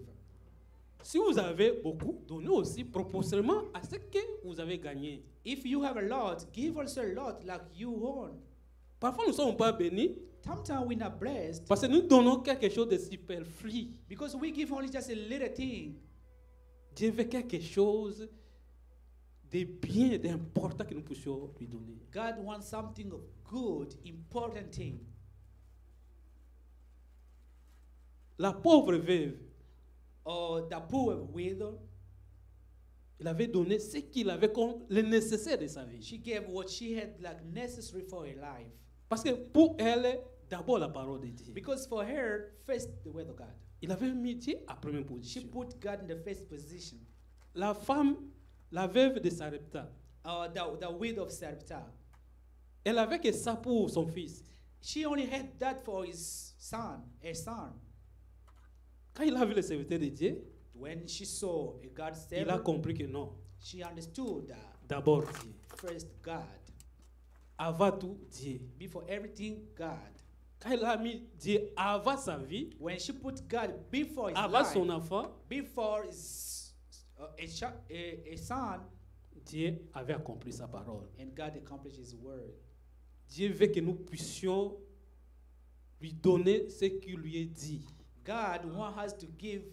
Si vous avez beaucoup, donnez aussi proportionnellement à ce que vous avez gagné. If you have a lot, give also a lot like you own. Parfois, nous ne sommes pas bénis. sometimes we're not blessed Parce que nous donnons quelque chose de superflu. because we give only just a little thing. Dieu veut quelque chose de bien, d'important que nous puissions lui donner. God wants something of good, important thing. La pauvre veuve, Or the poor widow, il avait donné ce qu'il avait comme le nécessaire de sa vie. she gave what she had like necessary for her life. Parce que pour elle, d'abord la parole de Dieu. Because for her, first the word of God. Il avait mis Dieu à première She position. put God in the first position. La femme, la veuve de Sarepta, The widow of Sarepta. elle avait que ça pour son fils. She only had that for his son, her son. Quand il a vu le serviteur de Dieu, When she saw a God il a servant, compris que non. she understood that D'abord Dieu. first God. Avant tout, Dieu. Before everything, God. Quand il a mis Dieu avant sa vie, When she put God before his avant life, son enfant, before his a son, Dieu avait accompli sa parole. and God accomplished his word. Dieu veut que nous puissions lui donner ce qu'il lui est dit. God wants us to give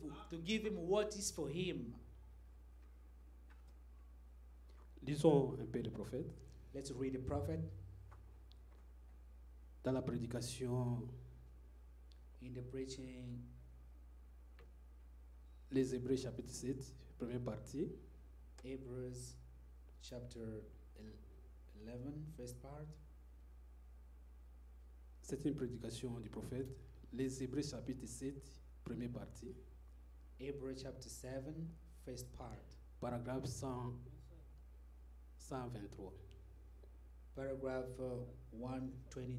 him what is for him. Lisons un peu le prophète. Let's read the prophet Dans la prédication, in the preaching, les Hébreux chapitre 7, première partie. Hebrews chapter 11, first part. C'est une prédication du prophète. Les Hébreux chapitre 7, première partie. Hebrews chapter 7, first part. Paragraphe 123. Paragraph 123.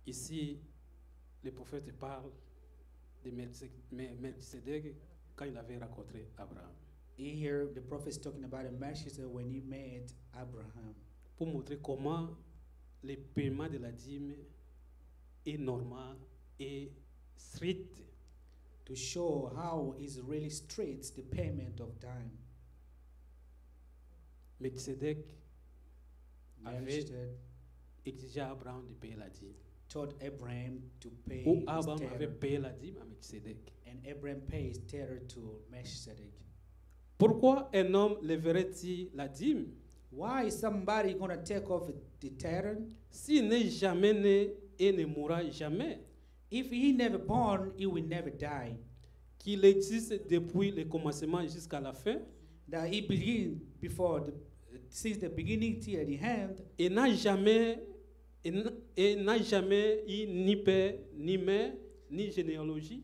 Ici, le prophète parle de Melchizedek quand il avait rencontré Abraham. Here, the prophet is talking about a Melchizedek when he met Abraham, Pour montrer comment le paiement de la dîme est normal et strict. to show how is really strict the payment of time. Melchizedek avait Melchizedek exigé à Abraham de payer la dîme. taught Abraham to pay Ou his Abraham avait tether, payé la dîme à Melchizedek. and Abraham pays tether to Melchizedek. Pourquoi un homme leverait-il la dîme Why is somebody gonna take off the tether? s'il n'est jamais né et ne mourra jamais? If he never born, he will never die. Qu'il existe depuis le commencement jusqu'à la fin That he begin before since the beginning till the end, et n'a jamais eu ni père, ni mère, ni généalogie.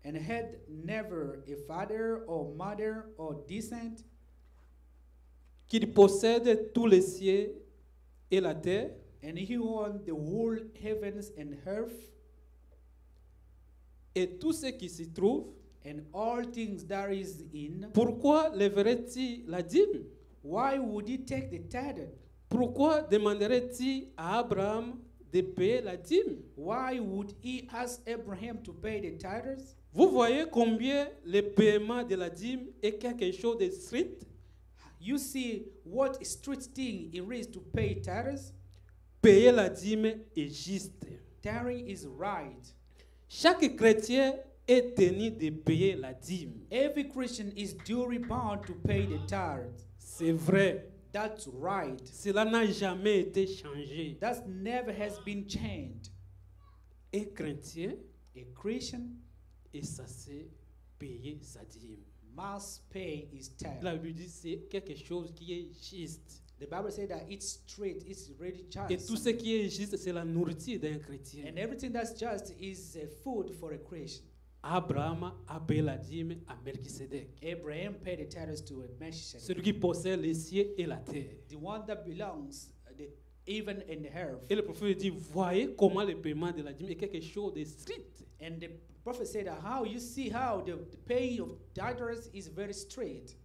and had never a father or mother or descent, Qu'il possède tous les cieux et la terre, and he owned the whole heavens and earth, et tout ce qui s'y trouve. and all things there is in. Pourquoi leverait-il la dîme? Why would he take the tithe? Pourquoi demanderait-il à Abraham de payer la dîme? Why would he ask Abraham to pay the tithes? Vous voyez combien le paiement de la dîme est quelque chose de strict? You see what strict thing it is to pay tithes? Payer la dîme est juste. Tithing is right. Chaque chrétien est tenu de payer la dîme. Every Christian is duly bound to pay the tithes. C'est vrai. That's right. Cela n'a jamais été changé. That never has been changed. Un chrétien A Christian est censé payer sa dîme. must pay his tithe. La Bible dit c'est quelque chose qui est juste. The Bible says that it's straight, it's really Et just. tout ce qui est juste, c'est la nourriture d'un chrétien. And everything that's just is food for a Christian. Abraham a payé la dîme à Melchizedek, Abraham paid the tithes to a Melchizedek, celui qui possède les cieux et la terre. the one that belongs even in the earth. Et le prophète dit, voyez comment le paiement de la dîme est quelque chose de strict. And the prophet said that how you see how the paying of tithes is very straight.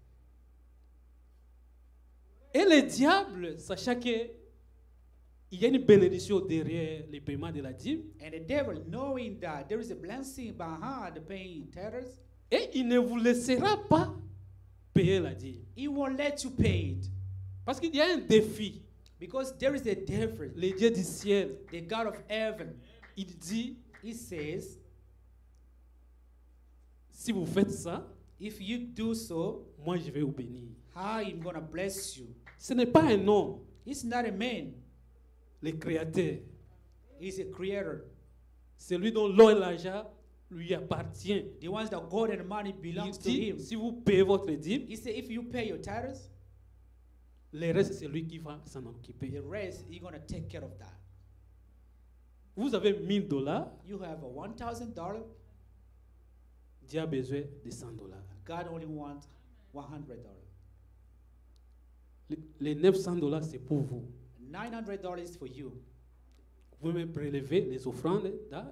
Et le diable, sachant qu'il y a une bénédiction derrière le paiement de la dîme, And the devil, knowing that there is a blessing behind the paying tithes, et il ne vous laissera pas payer la dîme. he won't let you pay it Parce qu'il y a un défi. Because there is a difference. le Dieu du ciel, The God of heaven, il dit, he says, si vous faites ça, if you do so, moi je vais vous bénir. I'm going to bless you. Ce n'est pas un homme, He's not a man. le créateur. He's a creator. Celui dont l'or et l'argent lui appartient. The ones that gold and money Il belongs to dit, him. si vous payez votre dîme, He said, if you pay your tithes, le reste c'est lui qui va s'en occuper. the rest, you're going to take care of that. Vous avez $1000, You have a $1,000. Dieu a besoin de $100. God only wants $100. Les $900 c'est pour vous. $900 is for you. Vous pouvez même prélever les offrandes dans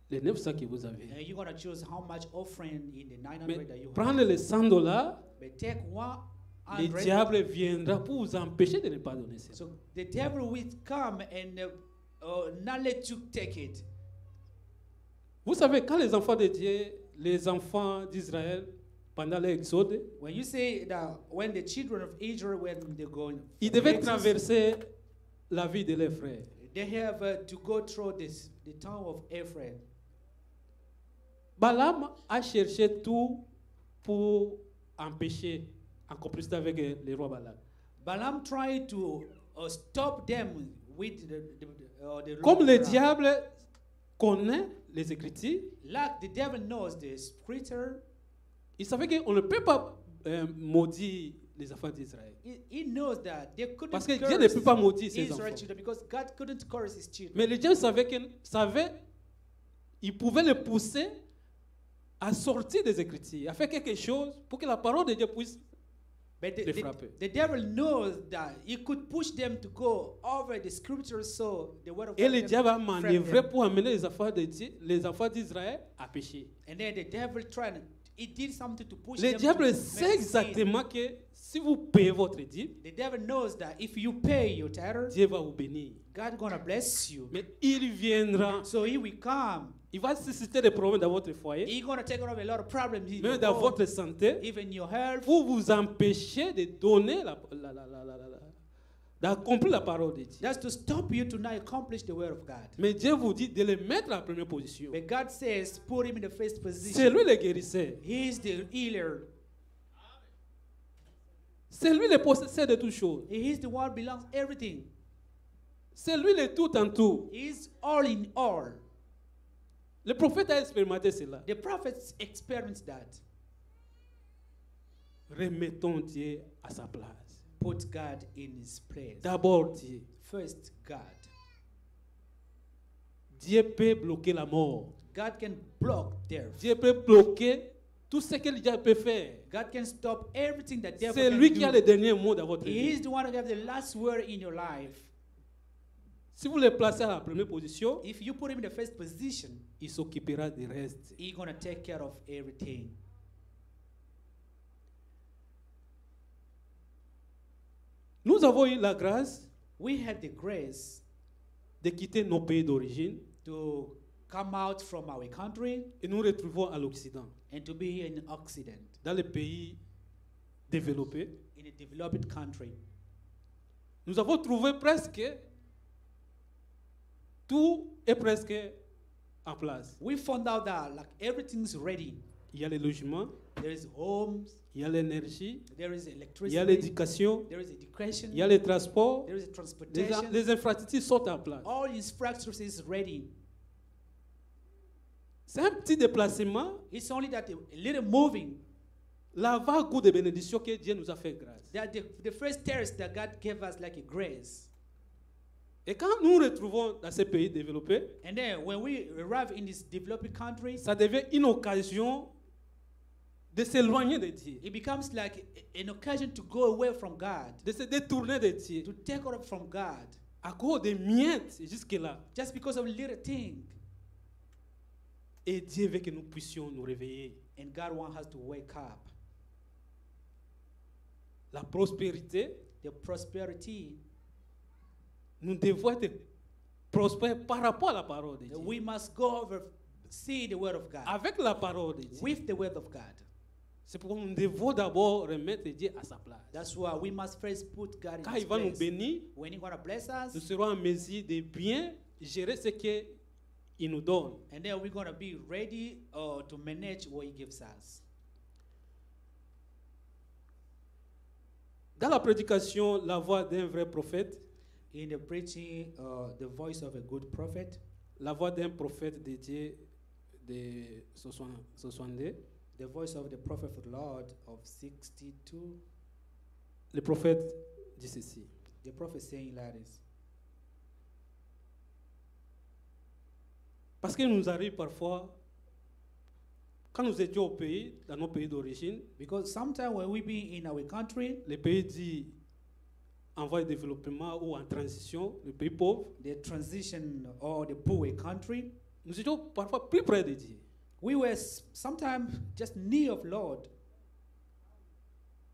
les 900 que vous avez. And you're going to choose how much offering in the 900 Mais that you have. prendre les $100, But take le 100. diable viendra pour vous empêcher de ne pas donner ça. So the devil will come and not let you take it. Vous savez, quand les enfants de Dieu, les enfants d'Israël, pendant l'exode, When you say that when the children of Israel, when they go, ils devaient traverser la vie de leurs frères. they have to go through the town of Ephraim. Balaam a cherché tout pour empêcher, en complicité avec le roi Balak. Balaam tried to stop them with the Comme le Balaam. diable connaît les Écritures, Like the devil knows the scripture, il savait qu'on ne peut pas maudire les enfants d'Israël. he knows that they couldn't Parce que Dieu curse ne peut pas maudire ses Israel enfants. children because God couldn't curse his children. Mais le diable savait, il pouvait le pousser à sortir des Écritures, à faire quelque chose pour que la parole de Dieu puisse But les frapper. the devil knows that he could push them to go over the scriptures so the word of Et God le can diable a frap manœuvré them. pour amener les enfants de Dieu, les enfants d'Israël à pécher. And then the devil he did something to push Le them diable to sait make sin. exactement que si vous payez votre dîme, The devil knows that if you pay your tithe, Dieu va vous bénir. God gonna bless you. Mais il viendra, So he will come. il va susciter des problèmes dans votre foyer, He's gonna take care of a lot of problems in même your dans home, votre santé, even your health, pour vous empêcher de donner d'accomplir la parole de Dieu. that's to stop you to not accomplish the word of God. Mais Dieu vous dit de le mettre en première position. But God says, put him in the first C'est position. lui le guérisseur. He is the healer. C'est lui le possesseur de toutes choses. He is the one who belongs everything. C'est lui le tout en tout. He is all in all. Le prophète a expérimenté cela. The prophets experienced that. Remettons Dieu à sa place. Put God in his place. D'abord Dieu. First, God. Dieu peut bloquer la mort. God can block death. Dieu peut bloquer tout ce que le diable peut faire. God can stop everything that devil C'est can lui do. qui a le dernier mot dans votre He vie. is the one who has the last word in your life. Si vous le placez à la première position, If you put him in the first position, il s'occupera du reste. he's going to take care of everything. Nous avons eu la grâce We had the grace de quitter nos pays d'origine to come out from our country et nous retrouvons à l'Occident, and to be here in Occident, dans les pays développés. in a developed country. Nous avons trouvé presque tout est presque en place. We found out that like everything's ready. Il y a les logements, There is homes, il y a l'énergie, there is il y a electricity, l'éducation, there is education, il y a les transports, there is les, transportation. les infrastructures sont en place. All infrastructure is ready. C'est un petit déplacement, It's only that a little moving. l'avant-goût de bénédiction que Dieu nous a fait grâce. That the first taste that God gave us like a grace. Et quand nous nous retrouvons dans ces pays développés, And then when we arrive in this developing country, ça devient une occasion de s'éloigner de Dieu, it becomes like an occasion to go away from God, de se détourner de Dieu, to take off from God, à cause des miettes jusque-là. just because of a little thing. Et Dieu veut que nous puissions nous réveiller. And God wants us to wake up. La prospérité, The prosperity, nous devons être prospères par rapport à la parole de Dieu. we must go over, see the word of God, Avec la parole de Dieu. with the word of God. C'est pourquoi nous devons d'abord remettre Dieu à sa place. That's why we must first put God in Quand his il va nous place. bénir, When he's going to bless us, nous serons en mesure de bien gérer ce qu'il nous donne. and then we're going to be ready to manage what he gives us. Dans la prédication, la voix d'un vrai prophète, In the preaching, the voice of a good prophet, la voix d'un prophète de Dieu de 62, the voice of the prophet of the Lord of 62, le prophète dit ceci. the prophet saying like this. Parce qu'il nous arrive parfois, quand nous étions au pays, dans nos pays d'origine, Because sometimes when we be in our country, les pays dits en voie de développement ou en transition, les pays pauvres, the transition or the poor country, nous étions parfois plus près de Dieu. we were sometimes just near of Lord.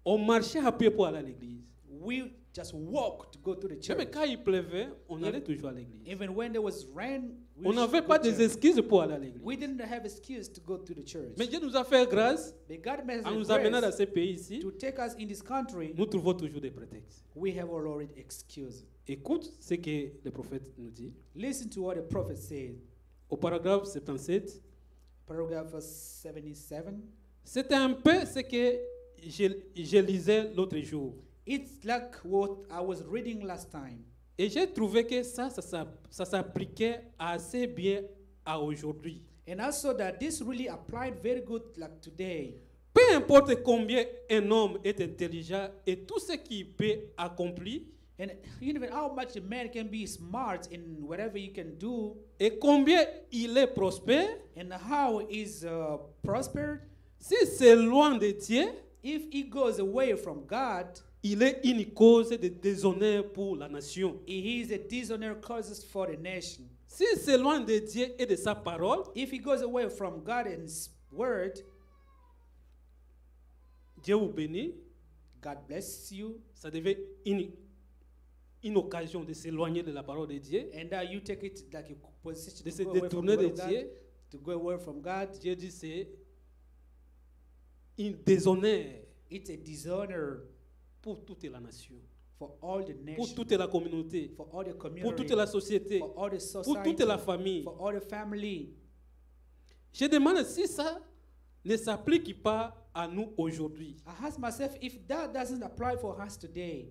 On marchait à pied pour aller à l'église. We just walk to go to the church. Même quand il pleuvait, on allait toujours à l'église. Even when there was rain, we On used n'avait to pas go des church. excuses pour aller à l'église. We didn't have excuse to go to the church. Mais Dieu nous a fait grâce But God made en us nous amenant dans grace ces pays ici. to take us in this country. Nous trouvons toujours des prétextes. We have already excuse. Écoute ce que le prophète nous dit. Listen to what the prophet said. Au paragraphe 77, Paragraph 77. c'était un peu ce que je lisais l'autre jour. It's like what I was reading last time. Et j'ai trouvé que ça s'appliquait assez bien à aujourd'hui. And I saw that this really applied very good like today. Peu importe combien un homme est intelligent et tout ce qu'il peut accomplir, And even how much a man can be smart in whatever he can do, et combien il est prospère, and how is prospered, si c'est loin de Dieu, if he goes away from God, il est une cause de déshonneur pour la nation. he is a dishonor causes for the nation. Si c'est loin de Dieu et de sa parole, If he goes away from God and his word, Dieu vous bénit, God bless you, ça devait une occasion de s'éloigner de la parole de Dieu, and you take it like a position de to se go away from détourner the de word of God, Dieu. to go away from God. Dieu dit c'est une déshonneur It's a dishonor pour toute la nation, for all the pour nation, toute la communauté, for all the pour community, toute la société, for all the pour society, toute la famille. for all the family. Je demande si ça ne s'applique pas à nous aujourd'hui. I ask myself if that doesn't apply for us today.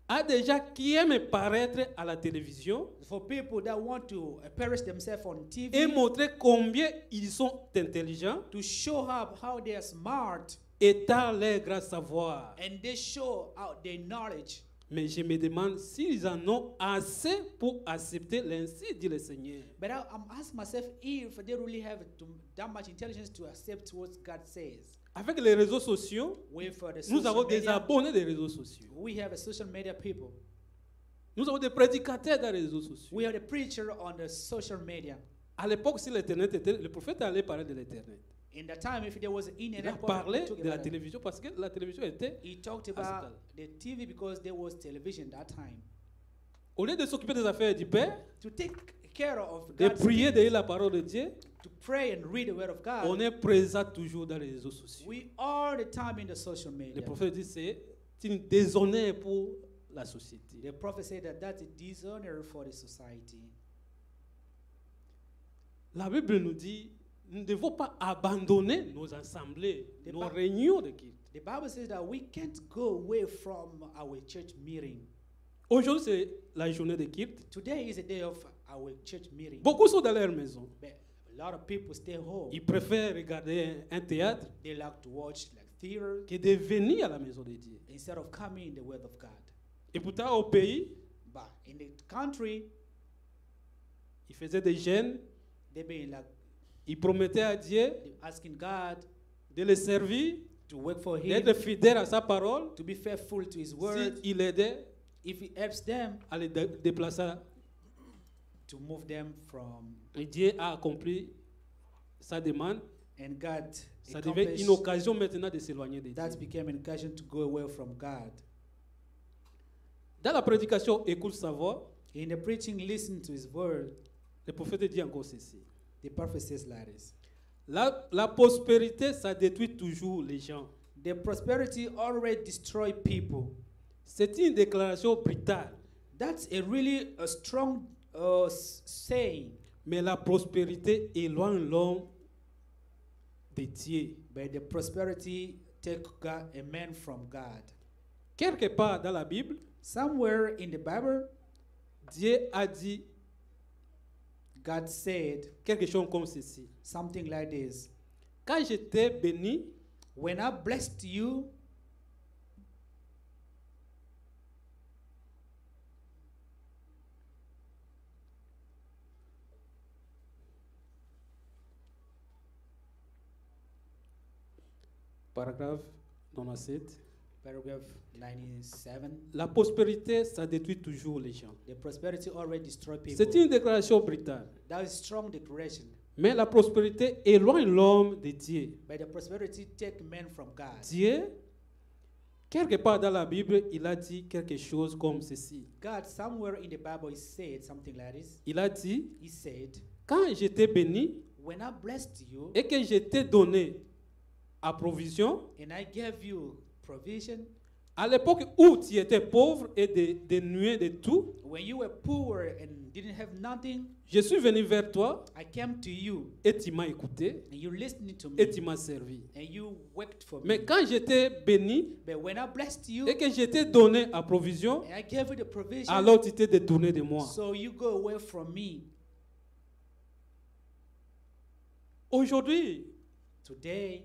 À des gens qui aiment paraître à la télévision For people that want to perish themselves on TV, et montrer combien ils sont intelligents to show up how they are smart, étant leur grand savoir. and they show out their knowledge. Mais je me demande s'ils en ont assez pour accepter l'ainsi dit le Seigneur. But I'm asking myself if they really have that much intelligence to accept what God says. Avec les réseaux sociaux, With the nous avons social des media, abonnés des réseaux sociaux. we have a social media people. Nous avons des prédicateurs dans les réseaux sociaux. We have a preacher on the social media. À l'époque, si l'Internet était, le prophète allait parler de l'Internet. In the time, if there was an Il a internet, parlé talk de la about it. télévision parce que la télévision était... He talked Ah, about the TV because there was television that time. Au lieu de s'occuper des affaires du Père, To take care of de God's prier, de things, lire la parole de Dieu, to pray and read the word of God, on est présent toujours dans les réseaux sociaux. we all the time in the social Le media. prophète dit c'est une déshonneur pour la société. The prophet said that that's a dishonor for the society. La Bible nous dit nous ne devons pas abandonner nos assemblées, The nos Bi- réunions de culte. The Bible says that we can't go away from our church meeting. Aujourd'hui, c'est la journée de culte. Today is a day of our church meeting. Beaucoup sont dans leur maison. But a lot of people stay home. Ils préfèrent regarder un théâtre They like to watch like theater que de venir à la maison de Dieu. instead of coming in the word of God. Et pourtant, au pays, But in the country, ils faisaient des jeûnes, they been like ils promettaient à Dieu they asking God de le servir, to work for Him, d'être fidèle à sa parole. to be faithful to His word. S'il aidait If He helps them à les déplacer, to move them from, et Dieu a accompli sa demande. and God Ça devient accomplished, une occasion maintenant de s'éloigner de that Dieu. became an occasion to go away from God. Dans la prédication, écoute sa voix. In the preaching, listen to His word. Le prophète dit encore ceci. The prophet says like this. La prospérité, ça détruit toujours les gens. The prosperity already destroy people. C'est une déclaration brutale. That's a really a strong saying. Mais la prospérité éloigne l'homme de Dieu. But the prosperity take God, a man from God. Quelque part dans la Bible, Somewhere in the Bible, Dieu a dit God said quelque chose comme ceci. something like this. Quand j'étais béni, When I blessed you, paragraphe 97, paragraph 97, la prospérité, ça détruit toujours les gens. the prosperity already destroy people. C'est une déclaration brutale. That is strong declaration. Mais la prospérité éloigne l'homme de Dieu. But the prosperity take men from God. Dieu, quelque part dans la Bible, il a dit quelque chose comme ceci. God, somewhere in the Bible, he said something like this. Il a dit, He said, quand j'étais béni when I blessed you et que je t'ai donné à provision, and I gave you provision, à l'époque où tu étais pauvre et dénué de tout, when you were poor and didn't have nothing, je suis venu vers toi I came to you et tu m'as écouté and you listened to et me tu m'as servi. and you worked for Mais me. quand j'étais béni But when I blessed you et que je t'ai donné à provision, and I gave you the provision, alors tu t'es détourné de moi. so you go away from me. Aujourd'hui, Today,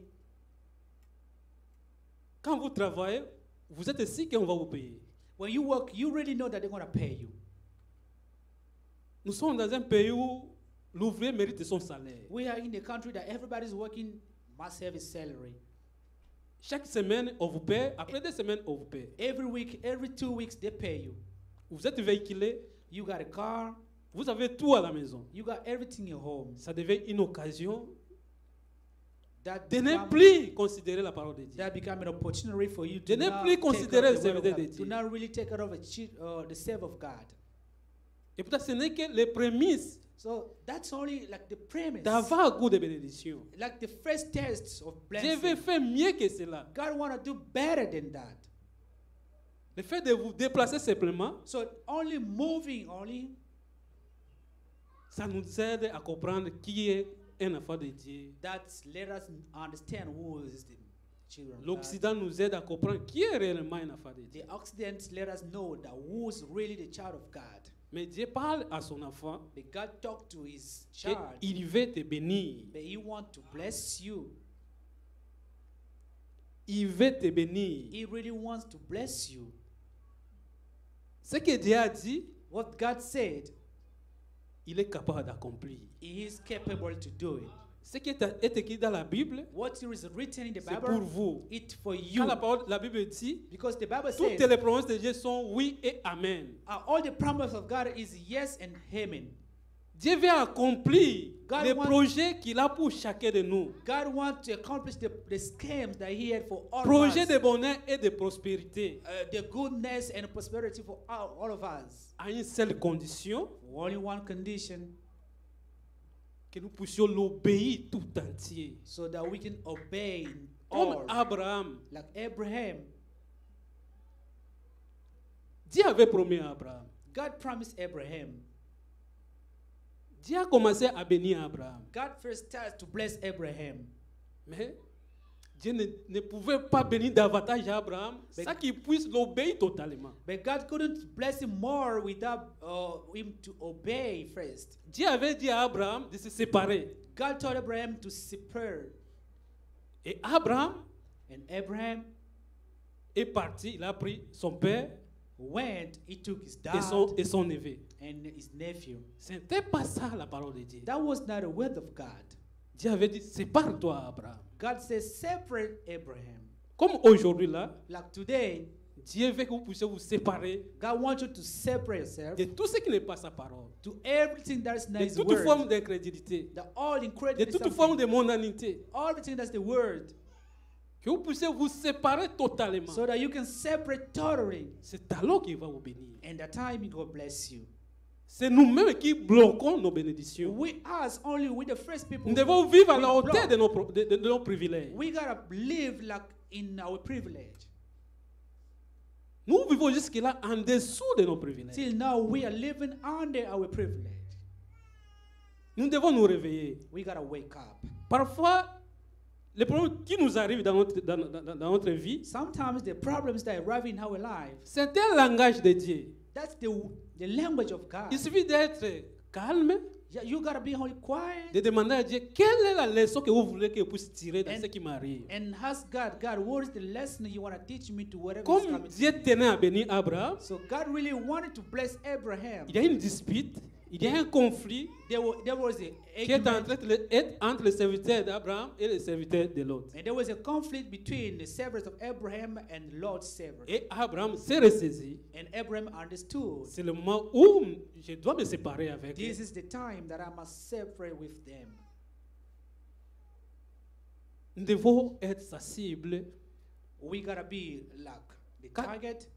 quand vous travaillez, vous êtes sûr qu'on va vous payer. when you work, you really know that they're going to pay you. Nous sommes dans un pays où l'ouvrier mérite son salaire. We are in a country that everybody's working must have a salary. Chaque semaine, on vous paie. Après 2 semaines, on vous paie. Every week, every 2 weeks, they pay you. Vous êtes véhiculé. You got a car, Vous avez tout à la maison. you got everything in home. Ça devient une occasion That de ne become, plus considérer la parole de Dieu. that become an opportunity for you De to ne not plus take considérer out le the word of serviteur de God, Dieu. to not really take out of the serve of God. Et pourtant, ce n'est que les prémices So that's only like the premise, d'avoir goût de bénédiction. like the first test of Dieu veut blessing. faire mieux que cela. God want to do better than that. Le fait de vous déplacer simplement, So only moving, only ça nous aide à comprendre qui est un enfant de Dieu. that's let us understand who is the children of God. L'Occident nous aide à comprendre qui est réellement un enfant de Dieu. The Occident let us know that who's really the child of God. Mais Dieu parle à son enfant But God talked to his et child, il veut te bénir. but he want to bless you. Il veut te bénir. He really wants to bless you. Ce que Dieu a dit, What God said, il est capable d'accomplir. he is capable to do it. Ce qui est écrit dans la Bible, What is written in the c'est pour Bible, vous. it's for Quand you. la Bible dit, Because the Bible toutes says les promesses de Dieu sont oui et amen. all the promise of God is yes and amen. Dieu veut accomplir God les wants- projets qu'il a pour chacun de nous. God wants to accomplish the schemes that he had for all Projets of de us. bonheur et de prospérité. The goodness and prosperity for all of us. À une seule condition, Only one condition, que nous puissions l'obéir tout entier. so that we can obey in Comme all. Abraham. Like Abraham, Dieu avait promis à Abraham. God promised Abraham. Dieu a commencé à bénir Abraham. God first started to bless Abraham. Mais Dieu ne pouvait pas bénir davantage Abraham sans qu'il puisse l'obéir totalement. But God couldn't bless him more without him to obey first. Dieu avait dit à Abraham de se séparer. God told Abraham to separate. Et Abraham And Abraham est parti, il a pris son père went, he took his et dad son neveu. and his nephew. Ce n'était pas ça la parole de Dieu. That was not a word of God. Dieu avait dit, sépare-toi Abraham. God says, separate Abraham. Comme aujourd'hui là, Like today, Dieu veut que vous puissiez vous séparer God wants you to separate yourself de tout ce qui n'est pas sa parole. to everything that is not De his toute word. forme d'incrédulité. The all De incredible toute forme de mondanité. everything that's the word. Que vous puissiez vous séparer totalement. So that you can separate totally. C'est alors qu'il va vous bénir. And the time he will bless you. C'est nous-mêmes qui bloquons nos bénédictions. We us only with the first people. Nous devons vivre à we la hauteur block. de nos privilèges. We gotta live like in our privilege. Nous vivons jusque-là en dessous de nos privilèges. Till now, we are living under our privilege. Nous devons nous réveiller. We gotta wake up. Parfois, les problèmes qui nous arrivent dans notre vie, Sometimes the problems that arrive in our life, c'est un langage de Dieu. that's the language of God. Il suffit d'être calme, Yeah, you gotta be only quiet de demander à Dieu quelle est la leçon que vous voulez que je puisse tirer dans And- ce qui m'arrive. and ask God, God, what is the lesson you want to teach me to whatever is Comme coming Dieu to me? tenait à bénir Abraham, So God really wanted to bless Abraham. il y a une dispute, il y a un conflit There was a qui est argument, entre le serviteur d'Abraham et le serviteur de l'autre. and there was a conflict between the servants of Abraham and Lord's servant. Et Abraham s'est ressaisi. And Abraham understood, C'est le moment où je dois me séparer avec this eux. is the time that I must separate with them. Nous devons être sensibles. We gotta be like the Ka- target.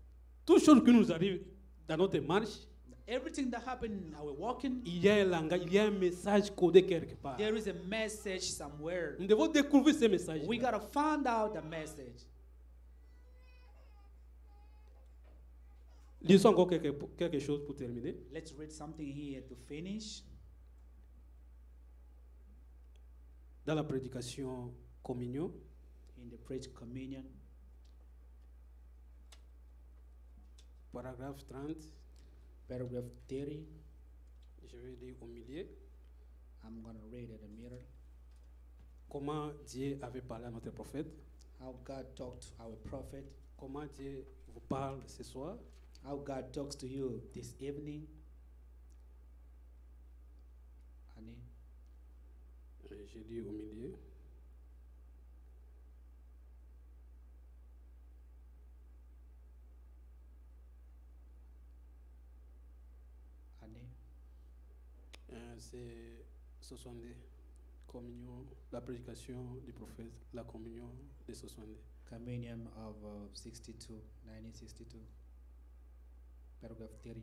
Toutes choses qui nous arrivent dans notre marche, Everything that happened in our walking, il y a un langage, il y a un message codé quelque part. there is a message somewhere. Nous devons découvrir ce message. We gotta find out the message. Lisons encore quelque chose pour terminer. Let's read something here to finish. Dans la prédication communion, In the preach communion, paragraphe 30, paragraph 30. je vais lire au milieu. I'm gonna read at the mirror. Comment Dieu avait parlé à notre prophète, How God talked to our prophet. comment Dieu vous parle ce soir. How God talks to you this evening. Honey. Je lis au milieu. Honey. C'est 62. Communion, la prédication du prophète, la communion des 62. Communion of 62, 1962. Paragraph 30.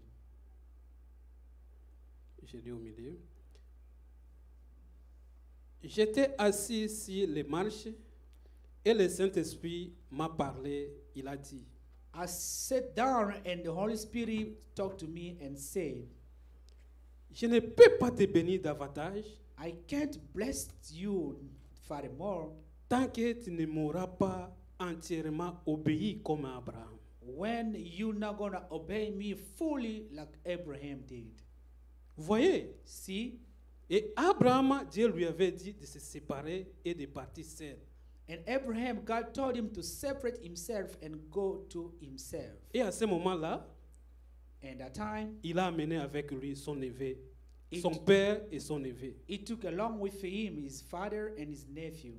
Je lis au milieu. J'étais assis sur les marches et le Saint-Esprit m'a parlé. Il a dit, I sat down and the Holy Spirit talked to me and said, je ne peux pas te bénir davantage I can't bless you furthermore tant que tu ne m'auras pas entièrement obéi comme Abraham. when you're not going to obey me fully like Abraham did. Vous voyez? See? Et Abraham, Dieu lui avait dit de se séparer et de partir seul. And Abraham, God told him to separate himself and go to himself. Et à ce moment-là, And that time, il a amené avec lui son neveu, It- son père et son neveu. he took along with him his father and his nephew.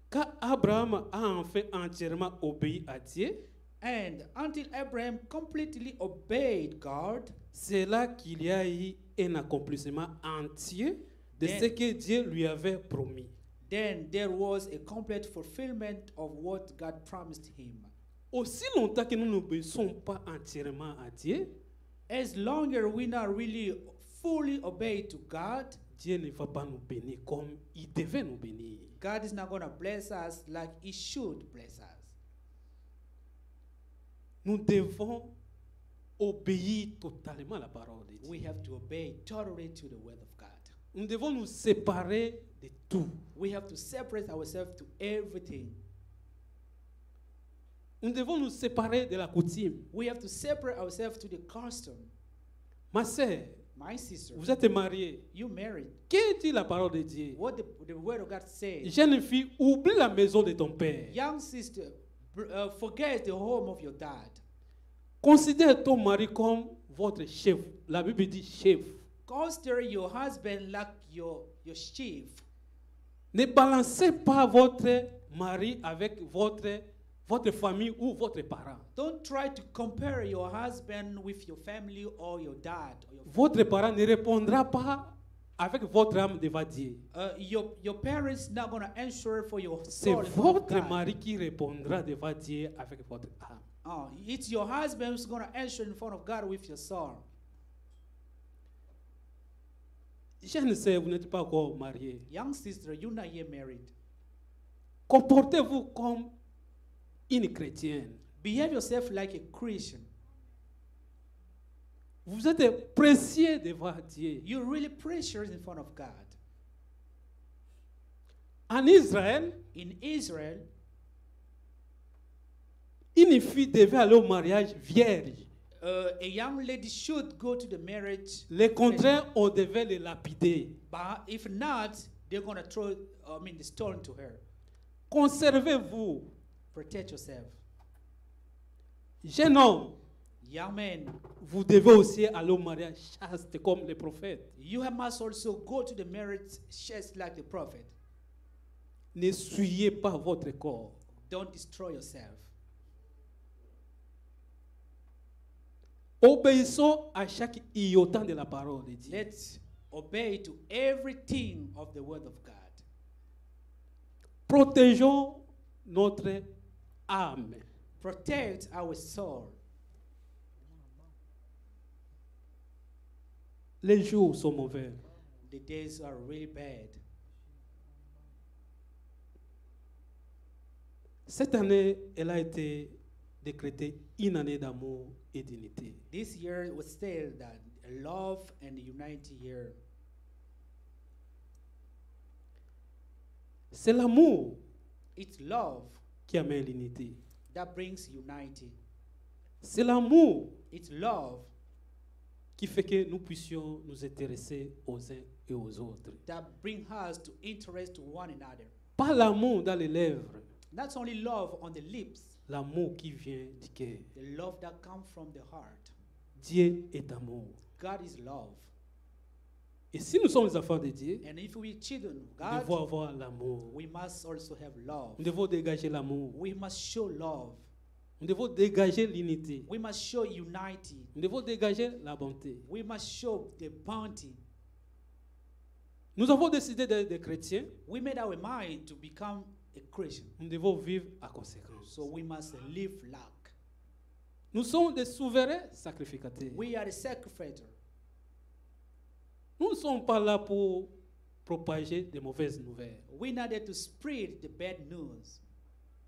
Quand Abraham a enfin entièrement obéi à Dieu, And until Abraham completely obeyed God, c'est là qu'il y a eu un accomplissement entier de Then- ce que Dieu lui avait promis. then there was a complete fulfillment of what God promised him. Aussi longtemps que nous n'obéissons pas entièrement à Dieu, As longer we not really fully obey to God, Dieu ne va pas nous bénir comme il devait nous bénir. God is not going to bless us like he should bless us. Nous devons obéir totalement à la parole de Dieu. We have to obey totally to the word of God. Nous devons nous séparer de tout. We have to separate ourselves to everything. Nous devons nous séparer de la coutume. We have to separate ourselves to the custom. Ma sœur, My sister, vous êtes mariée. you married. Que dit la parole de Dieu? What the word of God says. Jeune fille, oublie la maison de ton père. Young sister, forget the home of your dad. Considère ton mari comme votre chef. La Bible dit chef. Consider your husband like your chief. Ne balancez pas votre mari avec votre famille ou votre parent. Don't try to compare your husband with your family or your dad. Or your, Votre parent ne répondra pas avec votre âme devant Dieu. your parents not going to answer for your C'est soul in front of votre God. mari qui répondra devant Dieu avec votre âme. It's your husband who's going to answer in front of God with your soul. Jeunes sœurs, vous n'êtes pas encore mariés. Young sister, you're not yet married. Comportez-vous comme une chrétienne. Behave yourself like a Christian. Vous êtes précieux devant Dieu. You're really precious in front of God. En Israël, In Israel, une fille devait aller au mariage vierge. a young lady should go to the marriage. Les contraires, on devait les lapider. But if not, they're going to throw, the stone to her. Conservez-vous. Protect yourself. Jeune homme, Young men, vous devez aussi aller au mariage chaste comme les prophètes. you must also go to the marriage chaste like the prophet. Ne souillez pas votre corps. Don't destroy yourself. Obéissons à chaque iota de la parole de Dieu. Let's obey to everything of the word of God. Protégeons notre âme. Protect our soul. Les jours sont mauvais. The days are really bad. Cette année, elle a été décrétée une année d'amour et d'unité. This year was said that love and unity year. C'est l'amour It's love qui amène l'unité. that brings unity. C'est l'amour It's love qui fait que nous puissions nous intéresser aux uns et aux autres. that brings us to interest to one another. Pas l'amour dans les lèvres, Not only love on the lips, l'amour qui vient du cœur. the love that comes from the heart. Dieu est amour. God is love. Et si nous sommes les enfants de Dieu, And if we children of nous devons God, avoir l'amour. we must also have love. Nous devons dégager l'amour. We must show love. Nous devons dégager l'unité. We must show unity. Nous devons dégager la bonté. We must show the bounty. Nous avons décidé d'être des chrétiens. We made our mind to become a Christian. Nous devons vivre à conséquence. So we must live like. Nous sommes des souverains sacrificateurs. We are the sacrificer. Nous ne sommes pas là pour propager des mauvaises nouvelles. We're not there to spread the bad news.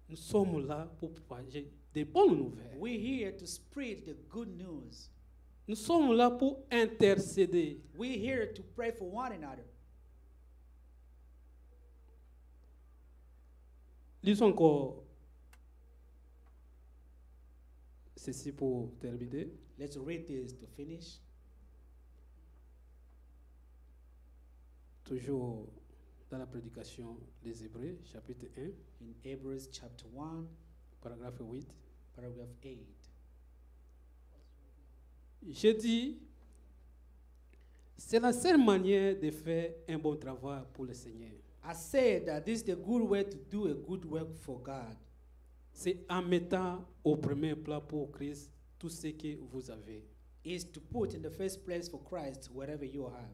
Nous sommes là pour propager des bonnes nouvelles. We're here to spread the good news. Nous sommes là pour intercéder. We're here to pray for one another. Lisons encore ceci pour terminer. Let's read this to finish. Toujours dans la prédication des Hébreux, chapitre 1, In Hebrews chapter 1, paragraphe 8. paragraph 8. J'ai dit, c'est la seule manière de faire un bon travail pour le Seigneur. I said that this is the good way to do a good work for God. C'est en mettant au premier plan pour Christ tout ce que vous avez. Is to put in the first place for Christ whatever you have.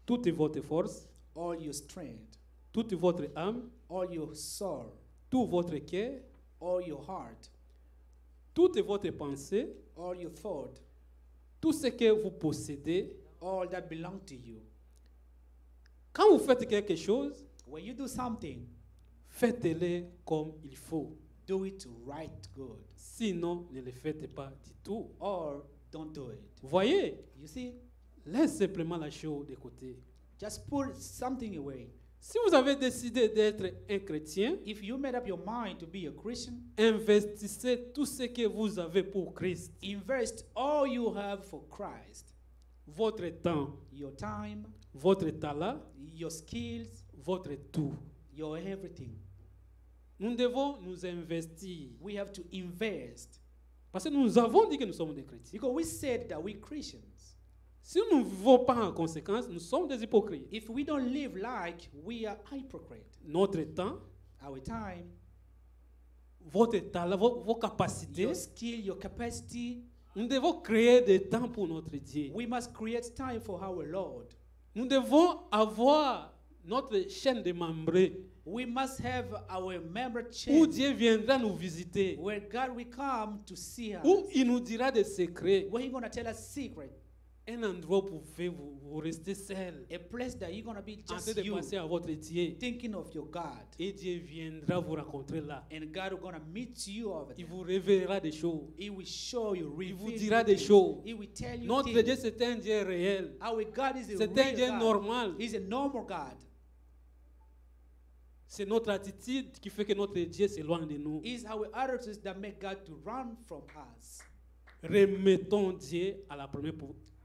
Toute votre force, All your strength, toute votre âme, all your soul, tout votre cœur, all your heart, toute votre pensée, all your thought, tout ce que vous possédez. all that belong to you. Quand vous faites quelque chose, When you do something, faites-le comme il faut. do it right good. Sinon, ne le faites pas du tout. Or don't do it. Vous voyez, You see, laisse simplement la chose de côté. just put something away. Si vous avez décidé d'être un chrétien, If you made up your mind to be a Christian, investissez tout ce que vous avez pour Christ. invest all you have for Christ. Votre temps, Your time, votre talent, your skills, votre tout. your everything. Nous devons nous investir. We have to invest. Parce que nous avons dit que nous sommes des chrétiens. Because we said that we're Christians. Si nous ne vivons pas en conséquence, nous sommes des hypocrites. If we don't live like, we are hypocrite. Notre temps, Our time, votre talent, vos capacités, your skill, your capacity, nous devons créer des temps pour notre Dieu. we must create time for our Lord. Nous devons avoir notre chaîne de membres We must have our member où chain Dieu viendra nous visiter, where God will come to see us. où il nous dira des secrets. Where He's going to tell us secret. Un endroit où vous pouvez vous rester seul, A place that you're going to be en train just de you, penser à votre Dieu. thinking of your God. Et Dieu viendra vous rencontrer là. And God is going to meet you over Il there. vous révélera des choses. He will show you, Il vous reveal dira you des things. choses. He will tell you Notre things. Dieu, c'est un Dieu réel. Our God is a C'est un real Dieu God. normal. He's a normal God. C'est notre attitude qui fait que notre Dieu s'éloigne de nous. It's our attitudes that make God to run from us. Remettons Dieu à la première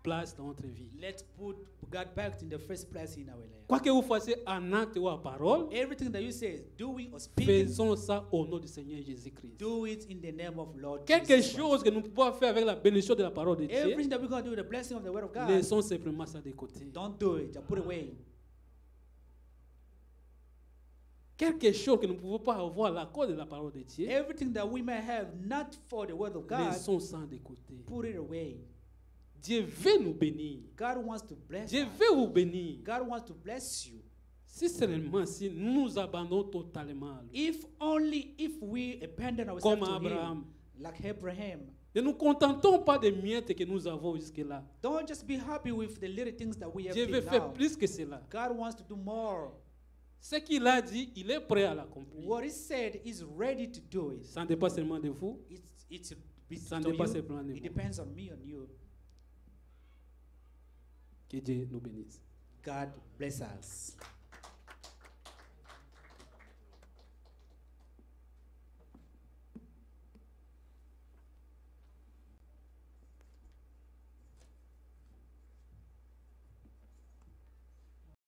place dans notre vie. Let's put God back in the first place in our life. Quoi que vous fassiez en acte ou en parole, Everything that you say, doing or speaking, faisons ça au nom du Seigneur Jésus-Christ. do it in the name of Lord Quelque Jesus Christ. chose que nous pouvons faire avec la bénédiction de la parole de Dieu, Everything that we're going to do with the blessing of the word of God, laissons simplement ça de côté. don't do it. Just put it away. Quelque chose que nous ne pouvons pas avoir à la cause de la parole de Dieu, Everything that we may have not for the word of God, laissons ça de côté. put it away. Dieu veut nous bénir. God wants to bless Dieu us. veut vous bénir. God wants to bless you. Si seulement si nous nous abandonnons totalement à lui. If only if we abandon ourselves Comme to Abraham. Him, like Abraham. Ne nous contentons pas des miettes que nous avons jusque-là. Don't just be happy with the little things that we have Dieu veut till faire now. plus que cela. God wants to do more. Ce qu'il a dit, il est prêt à l'accomplir. What He said is ready to do it. Ça ne dépend pas seulement de vous, It's ça ne on dépend you. seulement de It vous. depends on me, on you. Que Dieu nous bénisse. God bless us.